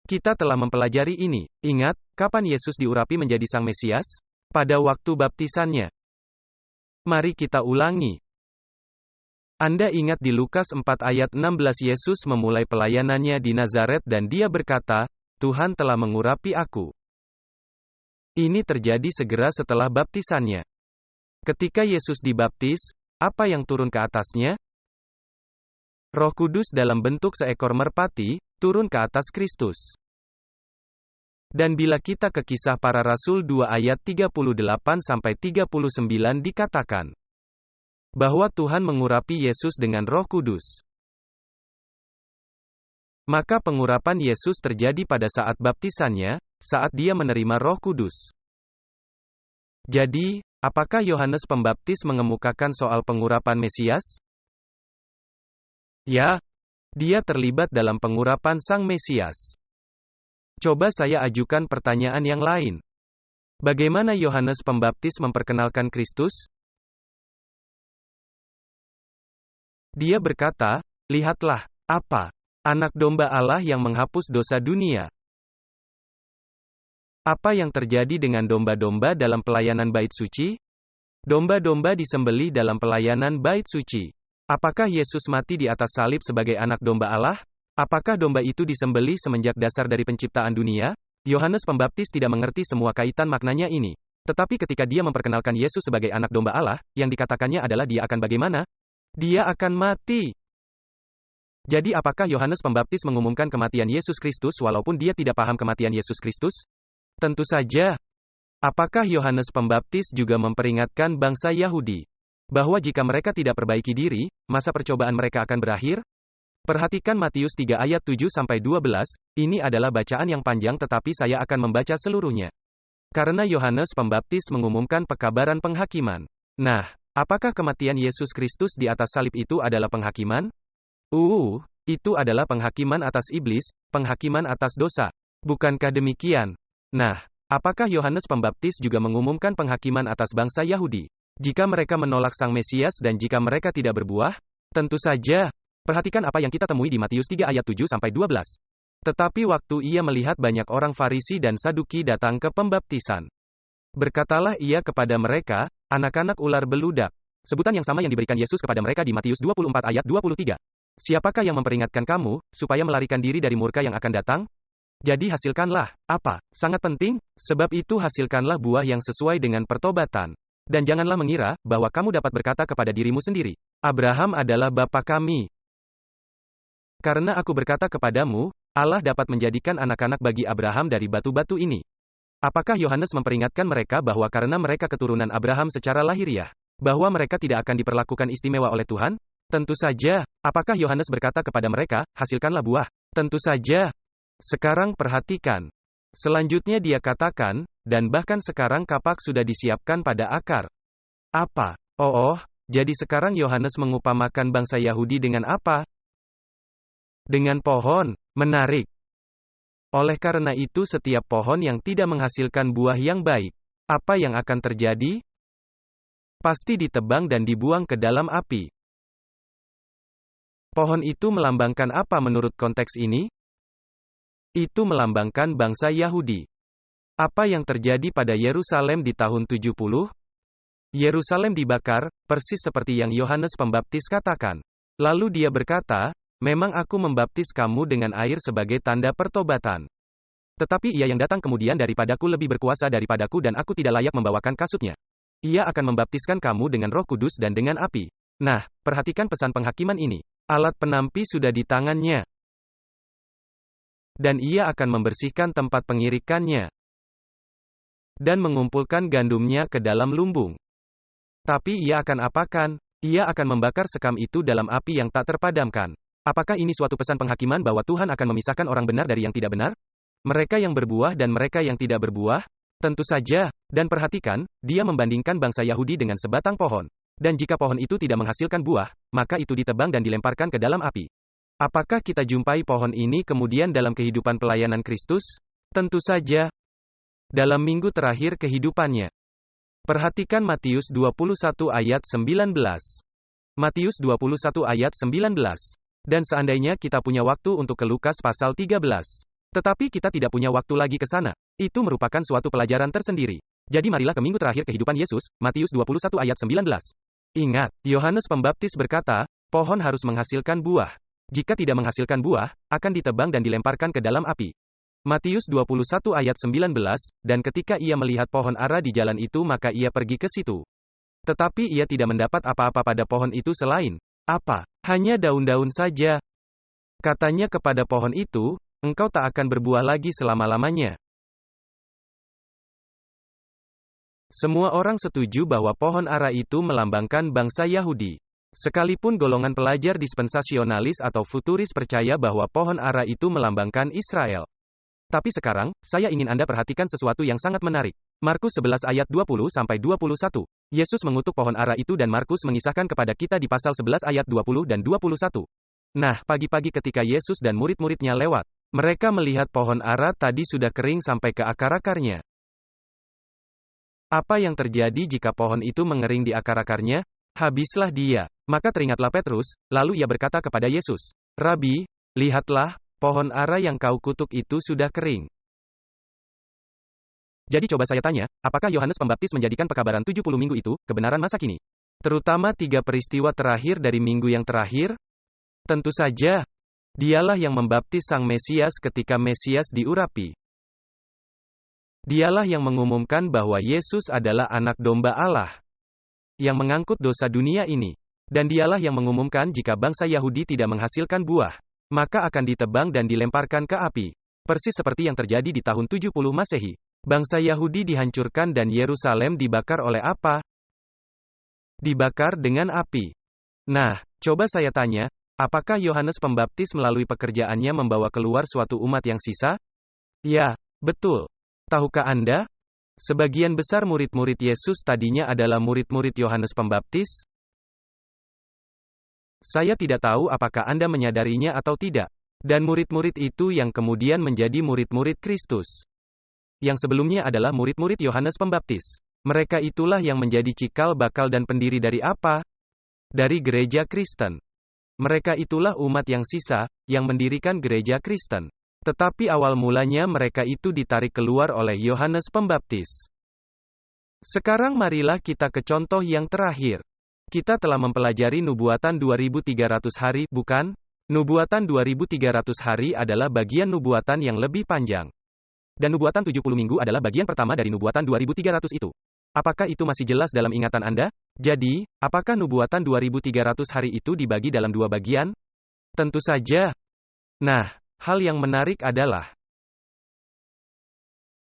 Kita telah mempelajari ini. Ingat, kapan Yesus diurapi menjadi Sang Mesias? Pada waktu baptisannya. Mari kita ulangi. Anda ingat di Lukas 4 ayat 16 Yesus memulai pelayanannya di Nazaret dan dia berkata, Tuhan telah mengurapi aku. Ini terjadi segera setelah baptisannya. Ketika Yesus dibaptis, apa yang turun ke atasnya? Roh Kudus dalam bentuk seekor merpati, turun ke atas Kristus. Dan bila kita ke Kisah Para Rasul 2 ayat 38-39 dikatakan, bahwa Tuhan mengurapi Yesus dengan Roh Kudus. Maka pengurapan Yesus terjadi pada saat baptisannya, saat dia menerima Roh Kudus. Jadi, apakah Yohanes Pembaptis mengemukakan soal pengurapan Mesias? Ya, dia terlibat dalam pengurapan Sang Mesias. Coba saya ajukan pertanyaan yang lain. Bagaimana Yohanes Pembaptis memperkenalkan Kristus? Dia berkata, lihatlah, apa? Anak domba Allah yang menghapus dosa dunia. Apa yang terjadi dengan domba-domba dalam pelayanan bait suci? Domba-domba disembelih dalam pelayanan bait suci. Apakah Yesus mati di atas salib sebagai anak domba Allah? Apakah domba itu disembelih semenjak dasar dari penciptaan dunia? Yohanes Pembaptis tidak mengerti semua kaitan maknanya ini. Tetapi ketika dia memperkenalkan Yesus sebagai anak domba Allah, yang dikatakannya adalah dia akan bagaimana? Dia akan mati. Jadi apakah Yohanes Pembaptis mengumumkan kematian Yesus Kristus walaupun dia tidak paham kematian Yesus Kristus? Tentu saja. Apakah Yohanes Pembaptis juga memperingatkan bangsa Yahudi bahwa jika mereka tidak perbaiki diri, masa percobaan mereka akan berakhir? Perhatikan Matius 3 ayat 7-12, ini adalah bacaan yang panjang tetapi saya akan membaca seluruhnya. Karena Yohanes Pembaptis mengumumkan pekabaran penghakiman. Nah, apakah kematian Yesus Kristus di atas salib itu adalah penghakiman? Itu adalah penghakiman atas iblis, penghakiman atas dosa. Bukankah demikian? Nah, apakah Yohanes Pembaptis juga mengumumkan penghakiman atas bangsa Yahudi? Jika mereka menolak Sang Mesias dan jika mereka tidak berbuah? Tentu saja. Perhatikan apa yang kita temui di Matius 3 ayat 7-12. Tetapi waktu ia melihat banyak orang Farisi dan Saduki datang ke pembaptisan, berkatalah ia kepada mereka, anak-anak ular beludak. Sebutan yang sama yang diberikan Yesus kepada mereka di Matius 24 ayat 23. Siapakah yang memperingatkan kamu, supaya melarikan diri dari murka yang akan datang? Jadi hasilkanlah, apa? Sangat penting, sebab itu hasilkanlah buah yang sesuai dengan pertobatan. Dan janganlah mengira, bahwa kamu dapat berkata kepada dirimu sendiri, Abraham adalah bapa kami. Karena aku berkata kepadamu, Allah dapat menjadikan anak-anak bagi Abraham dari batu-batu ini. Apakah Yohanes memperingatkan mereka bahwa karena mereka keturunan Abraham secara lahiriah, bahwa mereka tidak akan diperlakukan istimewa oleh Tuhan? Tentu saja. Apakah Yohanes berkata kepada mereka, hasilkanlah buah? Tentu saja. Sekarang perhatikan. Selanjutnya dia katakan, dan bahkan sekarang kapak sudah disiapkan pada akar. Apa? Jadi sekarang Yohanes mengupamakan bangsa Yahudi dengan apa? Dengan pohon. Menarik. Oleh karena itu setiap pohon yang tidak menghasilkan buah yang baik, apa yang akan terjadi? Pasti ditebang dan dibuang ke dalam api. Pohon itu melambangkan apa menurut konteks ini? Itu melambangkan bangsa Yahudi. Apa yang terjadi pada Yerusalem di tahun 70? Yerusalem dibakar, persis seperti yang Yohanes Pembaptis katakan. Lalu dia berkata, memang aku membaptis kamu dengan air sebagai tanda pertobatan. Tetapi ia yang datang kemudian daripadaku lebih berkuasa daripadaku dan aku tidak layak membawakan kasutnya. Ia akan membaptiskan kamu dengan Roh Kudus dan dengan api. Nah, perhatikan pesan penghakiman ini. Alat penampi sudah di tangannya. Dan ia akan membersihkan tempat pengirikannya. Dan mengumpulkan gandumnya ke dalam lumbung. Tapi ia akan apakan? Ia akan membakar sekam itu dalam api yang tak terpadamkan. Apakah ini suatu pesan penghakiman bahwa Tuhan akan memisahkan orang benar dari yang tidak benar? Mereka yang berbuah dan mereka yang tidak berbuah? Tentu saja. Dan perhatikan, dia membandingkan bangsa Yahudi dengan sebatang pohon. Dan jika pohon itu tidak menghasilkan buah, maka itu ditebang dan dilemparkan ke dalam api. Apakah kita jumpai pohon ini kemudian dalam kehidupan pelayanan Kristus? Tentu saja. Dalam minggu terakhir kehidupannya. Perhatikan Matius 21 ayat 19. Matius 21 ayat 19. Dan seandainya kita punya waktu untuk ke Lukas pasal 13. Tetapi kita tidak punya waktu lagi ke sana. Itu merupakan suatu pelajaran tersendiri. Jadi marilah ke minggu terakhir kehidupan Yesus, Matius 21 ayat 19. Ingat, Yohanes Pembaptis berkata, pohon harus menghasilkan buah. Jika tidak menghasilkan buah, akan ditebang dan dilemparkan ke dalam api. Matius 21 ayat 19, dan ketika ia melihat pohon ara di jalan itu maka ia pergi ke situ. Tetapi ia tidak mendapat apa-apa pada pohon itu selain, apa? Hanya daun-daun saja. Katanya kepada pohon itu, engkau tak akan berbuah lagi selama-lamanya. Semua orang setuju bahwa pohon ara itu melambangkan bangsa Yahudi. Sekalipun golongan pelajar dispensasionalis atau futuris percaya bahwa pohon ara itu melambangkan Israel. Tapi sekarang, saya ingin Anda perhatikan sesuatu yang sangat menarik. Markus 11 ayat 20-21. Yesus mengutuk pohon ara itu dan Markus mengisahkan kepada kita di pasal 11 ayat 20 dan 21. Nah, pagi-pagi ketika Yesus dan murid-muridnya lewat, mereka melihat pohon ara tadi sudah kering sampai ke akar-akarnya. Apa yang terjadi jika pohon itu mengering di akar-akarnya? Habislah dia. Maka teringatlah Petrus, lalu ia berkata kepada Yesus, Rabi, lihatlah, pohon ara yang kau kutuk itu sudah kering. Jadi coba saya tanya, apakah Yohanes Pembaptis menjadikan pekabaran 70 minggu itu, kebenaran masa kini? Terutama 3 peristiwa terakhir dari minggu yang terakhir? Tentu saja. Dialah yang membaptis Sang Mesias ketika Mesias diurapi. Dialah yang mengumumkan bahwa Yesus adalah anak domba Allah yang mengangkut dosa dunia ini. Dan dialah yang mengumumkan jika bangsa Yahudi tidak menghasilkan buah, maka akan ditebang dan dilemparkan ke api. Persis seperti yang terjadi di tahun 70 Masehi. Bangsa Yahudi dihancurkan dan Yerusalem dibakar oleh apa? Dibakar dengan api. Nah, coba saya tanya, apakah Yohanes Pembaptis melalui pekerjaannya membawa keluar suatu umat yang sisa? Ya, betul. Tahukah Anda? Sebagian besar murid-murid Yesus tadinya adalah murid-murid Yohanes Pembaptis. Saya tidak tahu apakah Anda menyadarinya atau tidak. Dan murid-murid itu yang kemudian menjadi murid-murid Kristus. Yang sebelumnya adalah murid-murid Yohanes Pembaptis. Mereka itulah yang menjadi cikal bakal dan pendiri dari apa? Dari gereja Kristen. Mereka itulah umat yang sisa, yang mendirikan gereja Kristen. Tetapi awal mulanya mereka itu ditarik keluar oleh Yohanes Pembaptis. Sekarang marilah kita ke contoh yang terakhir. Kita telah mempelajari nubuatan 2300 hari, bukan? Nubuatan 2300 hari adalah bagian nubuatan yang lebih panjang. Dan nubuatan 70 minggu adalah bagian pertama dari nubuatan 2300 itu. Apakah itu masih jelas dalam ingatan Anda? Jadi, apakah nubuatan 2300 hari itu dibagi dalam dua bagian? Tentu saja. Nah, hal yang menarik adalah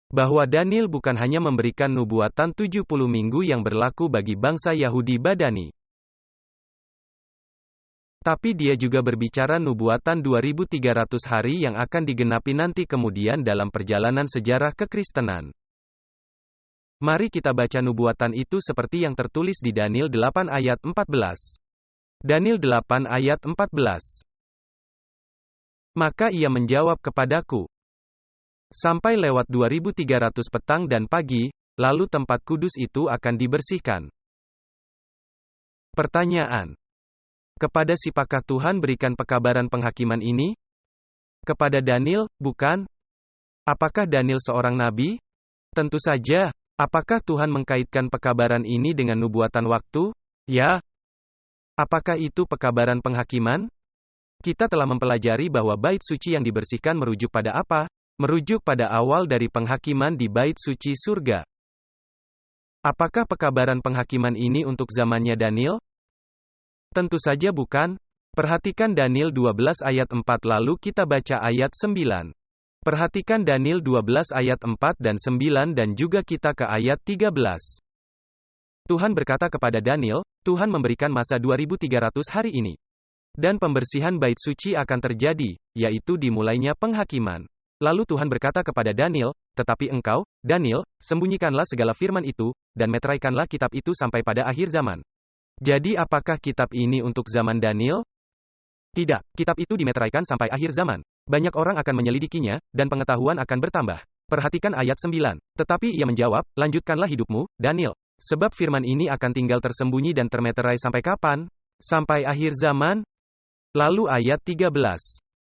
bahwa Daniel bukan hanya memberikan nubuatan 70 minggu yang berlaku bagi bangsa Yahudi badani. Tapi dia juga berbicara nubuatan 2300 hari yang akan digenapi nanti kemudian dalam perjalanan sejarah kekristenan. Mari kita baca nubuatan itu seperti yang tertulis di Daniel 8 ayat 14. Daniel 8 ayat 14. Maka ia menjawab kepadaku, sampai lewat 2300 petang dan pagi, lalu tempat kudus itu akan dibersihkan. Pertanyaan. Kepada siapakah Tuhan berikan pekabaran penghakiman ini? Kepada Daniel, bukan? Apakah Daniel seorang nabi? Tentu saja. Apakah Tuhan mengkaitkan pekabaran ini dengan nubuatan waktu? Ya. Apakah itu pekabaran penghakiman? Kita telah mempelajari bahwa bait suci yang dibersihkan merujuk pada apa? Merujuk pada awal dari penghakiman di bait suci surga. Apakah pekabaran penghakiman ini untuk zamannya Daniel? Tentu saja bukan. Perhatikan Daniel 12 ayat 4 lalu kita baca ayat 9. Perhatikan Daniel 12 ayat 4 dan 9 dan juga kita ke ayat 13. Tuhan berkata kepada Daniel, Tuhan memberikan masa 2300 hari ini. Dan pembersihan bait suci akan terjadi, yaitu dimulainya penghakiman. Lalu Tuhan berkata kepada Daniel, tetapi engkau, Daniel, sembunyikanlah segala firman itu, dan meteraikanlah kitab itu sampai pada akhir zaman. Jadi apakah kitab ini untuk zaman Daniel? Tidak, kitab itu dimeteraikan sampai akhir zaman. Banyak orang akan menyelidikinya, dan pengetahuan akan bertambah. Perhatikan ayat 9. Tetapi ia menjawab, lanjutkanlah hidupmu, Daniel. Sebab firman ini akan tinggal tersembunyi dan termeterai sampai kapan? Sampai akhir zaman? Lalu ayat 13.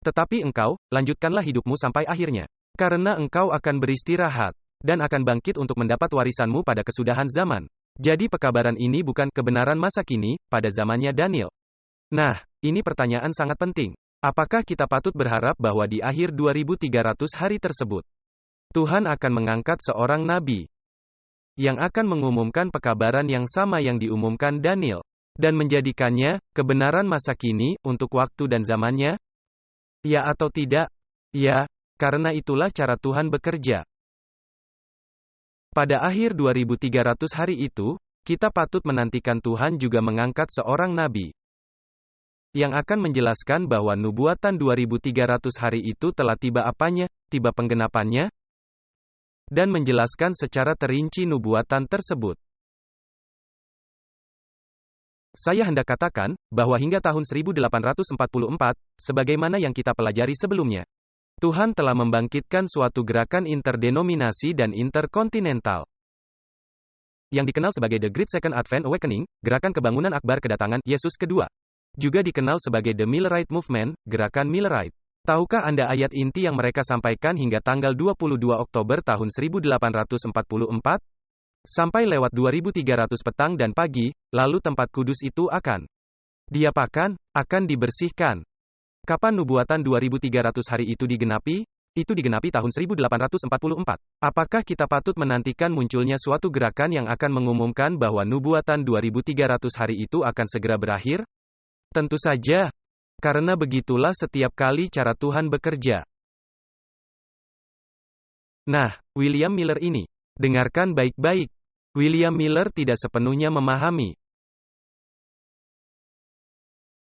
Tetapi engkau, lanjutkanlah hidupmu sampai akhirnya. Karena engkau akan beristirahat, dan akan bangkit untuk mendapat warisanmu pada kesudahan zaman. Jadi pekabaran ini bukan kebenaran masa kini, pada zamannya Daniel. Nah, ini pertanyaan sangat penting. Apakah kita patut berharap bahwa di akhir 2300 hari tersebut, Tuhan akan mengangkat seorang nabi yang akan mengumumkan pekabaran yang sama yang diumumkan Daniel, dan menjadikannya kebenaran masa kini untuk waktu dan zamannya? Ya atau tidak? Ya, karena itulah cara Tuhan bekerja. Pada akhir 2300 hari itu, kita patut menantikan Tuhan juga mengangkat seorang nabi yang akan menjelaskan bahwa nubuatan 2300 hari itu telah tiba apanya, tiba penggenapannya, dan menjelaskan secara terinci nubuatan tersebut. Saya hendak katakan, bahwa hingga tahun 1844, sebagaimana yang kita pelajari sebelumnya, Tuhan telah membangkitkan suatu gerakan interdenominasi dan interkontinental yang dikenal sebagai The Great Second Advent Awakening, gerakan kebangunan akbar kedatangan Yesus kedua. Juga dikenal sebagai The Millerite Movement, gerakan Millerite. Tahukah Anda ayat inti yang mereka sampaikan hingga tanggal 22 Oktober tahun 1844? Sampai lewat 2300 petang dan pagi, lalu tempat kudus itu akan diapakan, akan dibersihkan. Kapan nubuatan 2300 hari itu digenapi? Itu digenapi tahun 1844. Apakah kita patut menantikan munculnya suatu gerakan yang akan mengumumkan bahwa nubuatan 2300 hari itu akan segera berakhir? Tentu saja. Karena begitulah setiap kali cara Tuhan bekerja. Nah, William Miller ini. Dengarkan baik-baik. William Miller tidak sepenuhnya memahami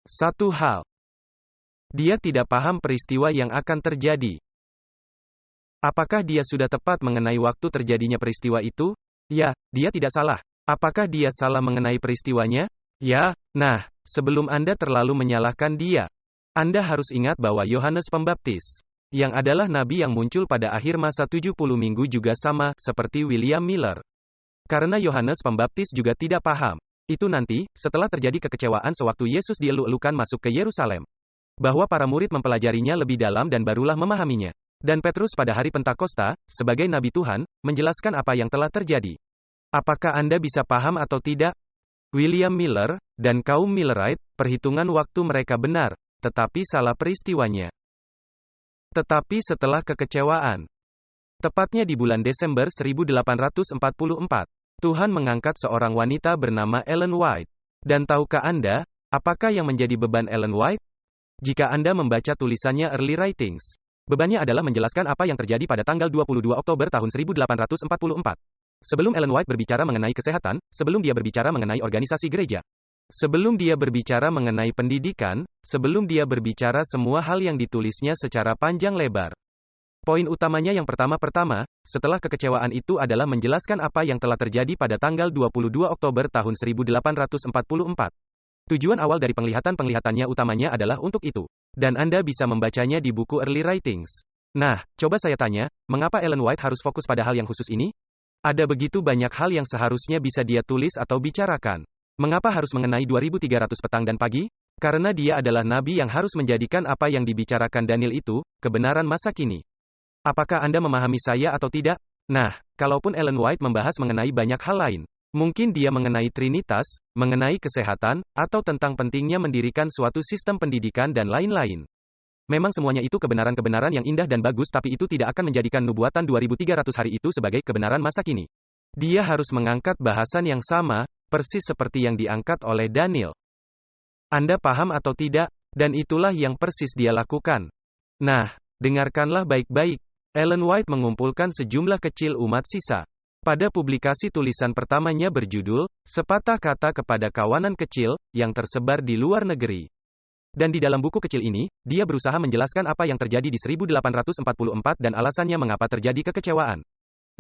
satu hal. Dia tidak paham peristiwa yang akan terjadi. Apakah dia sudah tepat mengenai waktu terjadinya peristiwa itu? Ya, dia tidak salah. Apakah dia salah mengenai peristiwanya? Ya. Nah, sebelum Anda terlalu menyalahkan dia, Anda harus ingat bahwa Yohanes Pembaptis, yang adalah nabi yang muncul pada akhir masa 70 minggu juga sama, seperti William Miller. Karena Yohanes Pembaptis juga tidak paham. Itu nanti, setelah terjadi kekecewaan sewaktu Yesus dieluk-elukan masuk ke Yerusalem. Bahwa para murid mempelajarinya lebih dalam dan barulah memahaminya. Dan Petrus pada hari Pentakosta, sebagai Nabi Tuhan, menjelaskan apa yang telah terjadi. Apakah Anda bisa paham atau tidak? William Miller, dan kaum Millerite, perhitungan waktu mereka benar, tetapi salah peristiwanya. Tetapi setelah kekecewaan, tepatnya di bulan Desember 1844, Tuhan mengangkat seorang wanita bernama Ellen White. Dan tahukah Anda, apakah yang menjadi beban Ellen White? Jika Anda membaca tulisannya Early Writings, bebannya adalah menjelaskan apa yang terjadi pada tanggal 22 Oktober tahun 1844. Sebelum Ellen White berbicara mengenai kesehatan, sebelum dia berbicara mengenai organisasi gereja, sebelum dia berbicara mengenai pendidikan, sebelum dia berbicara semua hal yang ditulisnya secara panjang lebar. Poin utamanya yang pertama-pertama, setelah kekecewaan itu adalah menjelaskan apa yang telah terjadi pada tanggal 22 Oktober tahun 1844. Tujuan awal dari penglihatan-penglihatannya utamanya adalah untuk itu. Dan Anda bisa membacanya di buku Early Writings. Nah, coba saya tanya, mengapa Ellen White harus fokus pada hal yang khusus ini? Ada begitu banyak hal yang seharusnya bisa dia tulis atau bicarakan. Mengapa harus mengenai 2300 petang dan pagi? Karena dia adalah nabi yang harus menjadikan apa yang dibicarakan Daniel itu, kebenaran masa kini. Apakah Anda memahami saya atau tidak? Nah, kalaupun Ellen White membahas mengenai banyak hal lain, mungkin dia mengenai Trinitas, mengenai kesehatan, atau tentang pentingnya mendirikan suatu sistem pendidikan dan lain-lain. Memang semuanya itu kebenaran-kebenaran yang indah dan bagus, tapi itu tidak akan menjadikan nubuatan 2300 hari itu sebagai kebenaran masa kini. Dia harus mengangkat bahasan yang sama, persis seperti yang diangkat oleh Daniel. Anda paham atau tidak? Dan itulah yang persis dia lakukan. Nah, dengarkanlah baik-baik. Ellen White mengumpulkan sejumlah kecil umat sisa. Pada publikasi tulisan pertamanya berjudul, Sepatah Kata kepada Kawanan Kecil, yang tersebar di luar negeri. Dan di dalam buku kecil ini, dia berusaha menjelaskan apa yang terjadi di 1844 dan alasannya mengapa terjadi kekecewaan.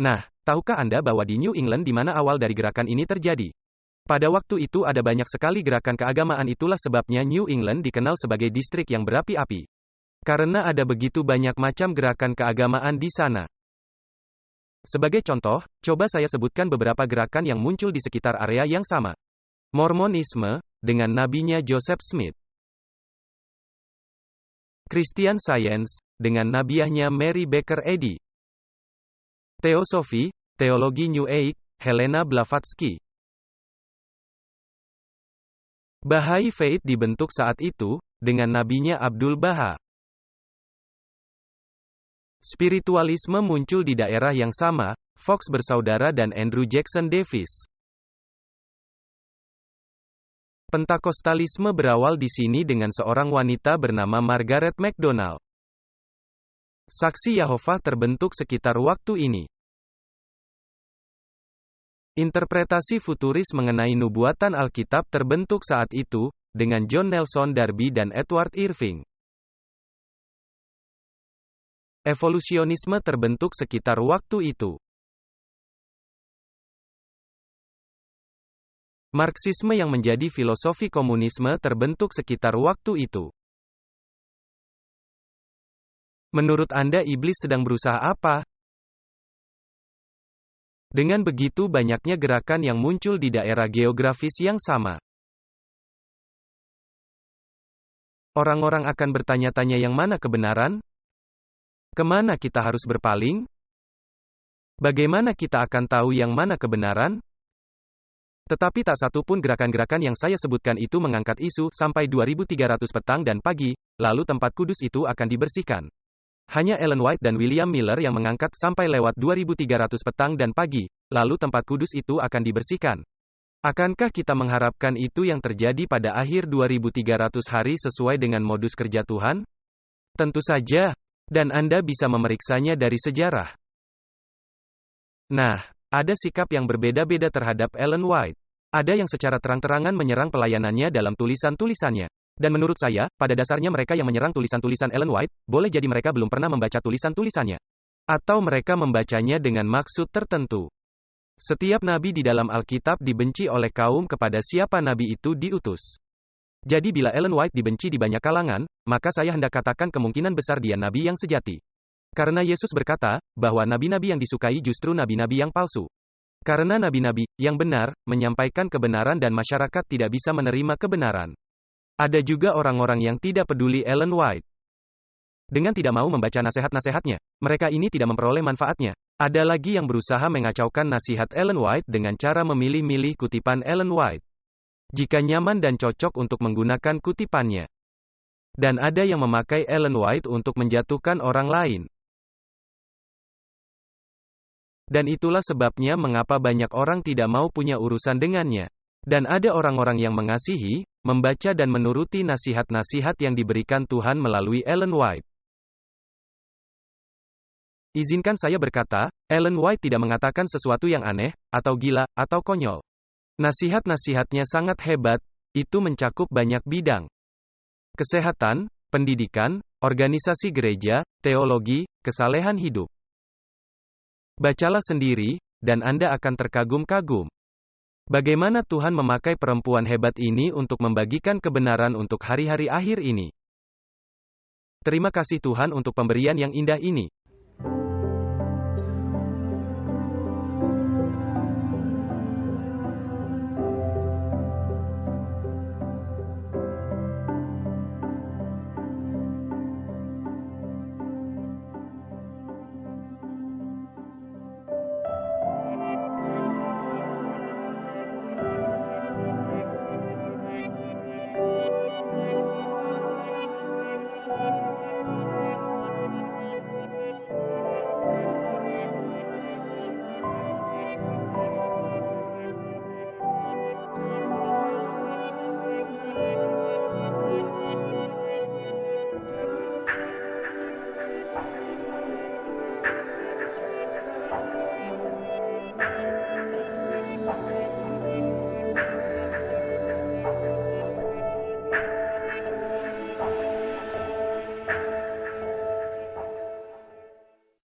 Nah, tahukah Anda bahwa di New England di mana awal dari gerakan ini terjadi? Pada waktu itu ada banyak sekali gerakan keagamaan, itulah sebabnya New England dikenal sebagai distrik yang berapi-api. Karena ada begitu banyak macam gerakan keagamaan di sana. Sebagai contoh, coba saya sebutkan beberapa gerakan yang muncul di sekitar area yang sama. Mormonisme, dengan nabinya Joseph Smith. Christian Science, dengan nabiahnya Mary Baker Eddy. Teosofi, teologi New Age, Helena Blavatsky. Baha'i Faith dibentuk saat itu, dengan nabinya Abdul Baha. Spiritualisme muncul di daerah yang sama, Fox bersaudara dan Andrew Jackson Davis. Pentakostalisme berawal di sini dengan seorang wanita bernama Margaret MacDonald. Saksi Yahova terbentuk sekitar waktu ini. Interpretasi futuris mengenai nubuatan Alkitab terbentuk saat itu, dengan John Nelson Darby dan Edward Irving. Evolusionisme terbentuk sekitar waktu itu. Marxisme yang menjadi filosofi komunisme terbentuk sekitar waktu itu. Menurut Anda iblis sedang berusaha apa? Dengan begitu banyaknya gerakan yang muncul di daerah geografis yang sama. Orang-orang akan bertanya-tanya yang mana kebenaran? Kemana kita harus berpaling? Bagaimana kita akan tahu yang mana kebenaran? Tetapi tak satu pun gerakan-gerakan yang saya sebutkan itu mengangkat isu sampai 2300 petang dan pagi, lalu tempat kudus itu akan dibersihkan. Hanya Ellen White dan William Miller yang mengangkat sampai lewat 2300 petang dan pagi, lalu tempat kudus itu akan dibersihkan. Akankah kita mengharapkan itu yang terjadi pada akhir 2300 hari sesuai dengan modus kerja Tuhan? Tentu saja. Dan Anda bisa memeriksanya dari sejarah. Nah, ada sikap yang berbeda-beda terhadap Ellen White. Ada yang secara terang-terangan menyerang pelayanannya dalam tulisan-tulisannya. Dan menurut saya, pada dasarnya mereka yang menyerang tulisan-tulisan Ellen White, boleh jadi mereka belum pernah membaca tulisan-tulisannya. Atau mereka membacanya dengan maksud tertentu. Setiap nabi di dalam Alkitab dibenci oleh kaum kepada siapa nabi itu diutus. Jadi bila Ellen White dibenci di banyak kalangan, maka saya hendak katakan kemungkinan besar dia nabi yang sejati. Karena Yesus berkata, bahwa nabi-nabi yang disukai justru nabi-nabi yang palsu. Karena nabi-nabi yang benar menyampaikan kebenaran dan masyarakat tidak bisa menerima kebenaran. Ada juga orang-orang yang tidak peduli Ellen White. Dengan tidak mau membaca nasihat-nasihatnya, mereka ini tidak memperoleh manfaatnya. Ada lagi yang berusaha mengacaukan nasihat Ellen White dengan cara memilih-milih kutipan Ellen White. Jika nyaman dan cocok untuk menggunakan kutipannya. Dan ada yang memakai Ellen White untuk menjatuhkan orang lain. Dan itulah sebabnya mengapa banyak orang tidak mau punya urusan dengannya. Dan ada orang-orang yang mengasihi, membaca dan menuruti nasihat-nasihat yang diberikan Tuhan melalui Ellen White. Izinkan saya berkata, Ellen White tidak mengatakan sesuatu yang aneh, atau gila, atau konyol. Nasihat-nasihatnya sangat hebat, itu mencakup banyak bidang. Kesehatan, pendidikan, organisasi gereja, teologi, kesalehan hidup. Bacalah sendiri, dan Anda akan terkagum-kagum. Bagaimana Tuhan memakai perempuan hebat ini untuk membagikan kebenaran untuk hari-hari akhir ini. Terima kasih Tuhan untuk pemberian yang indah ini.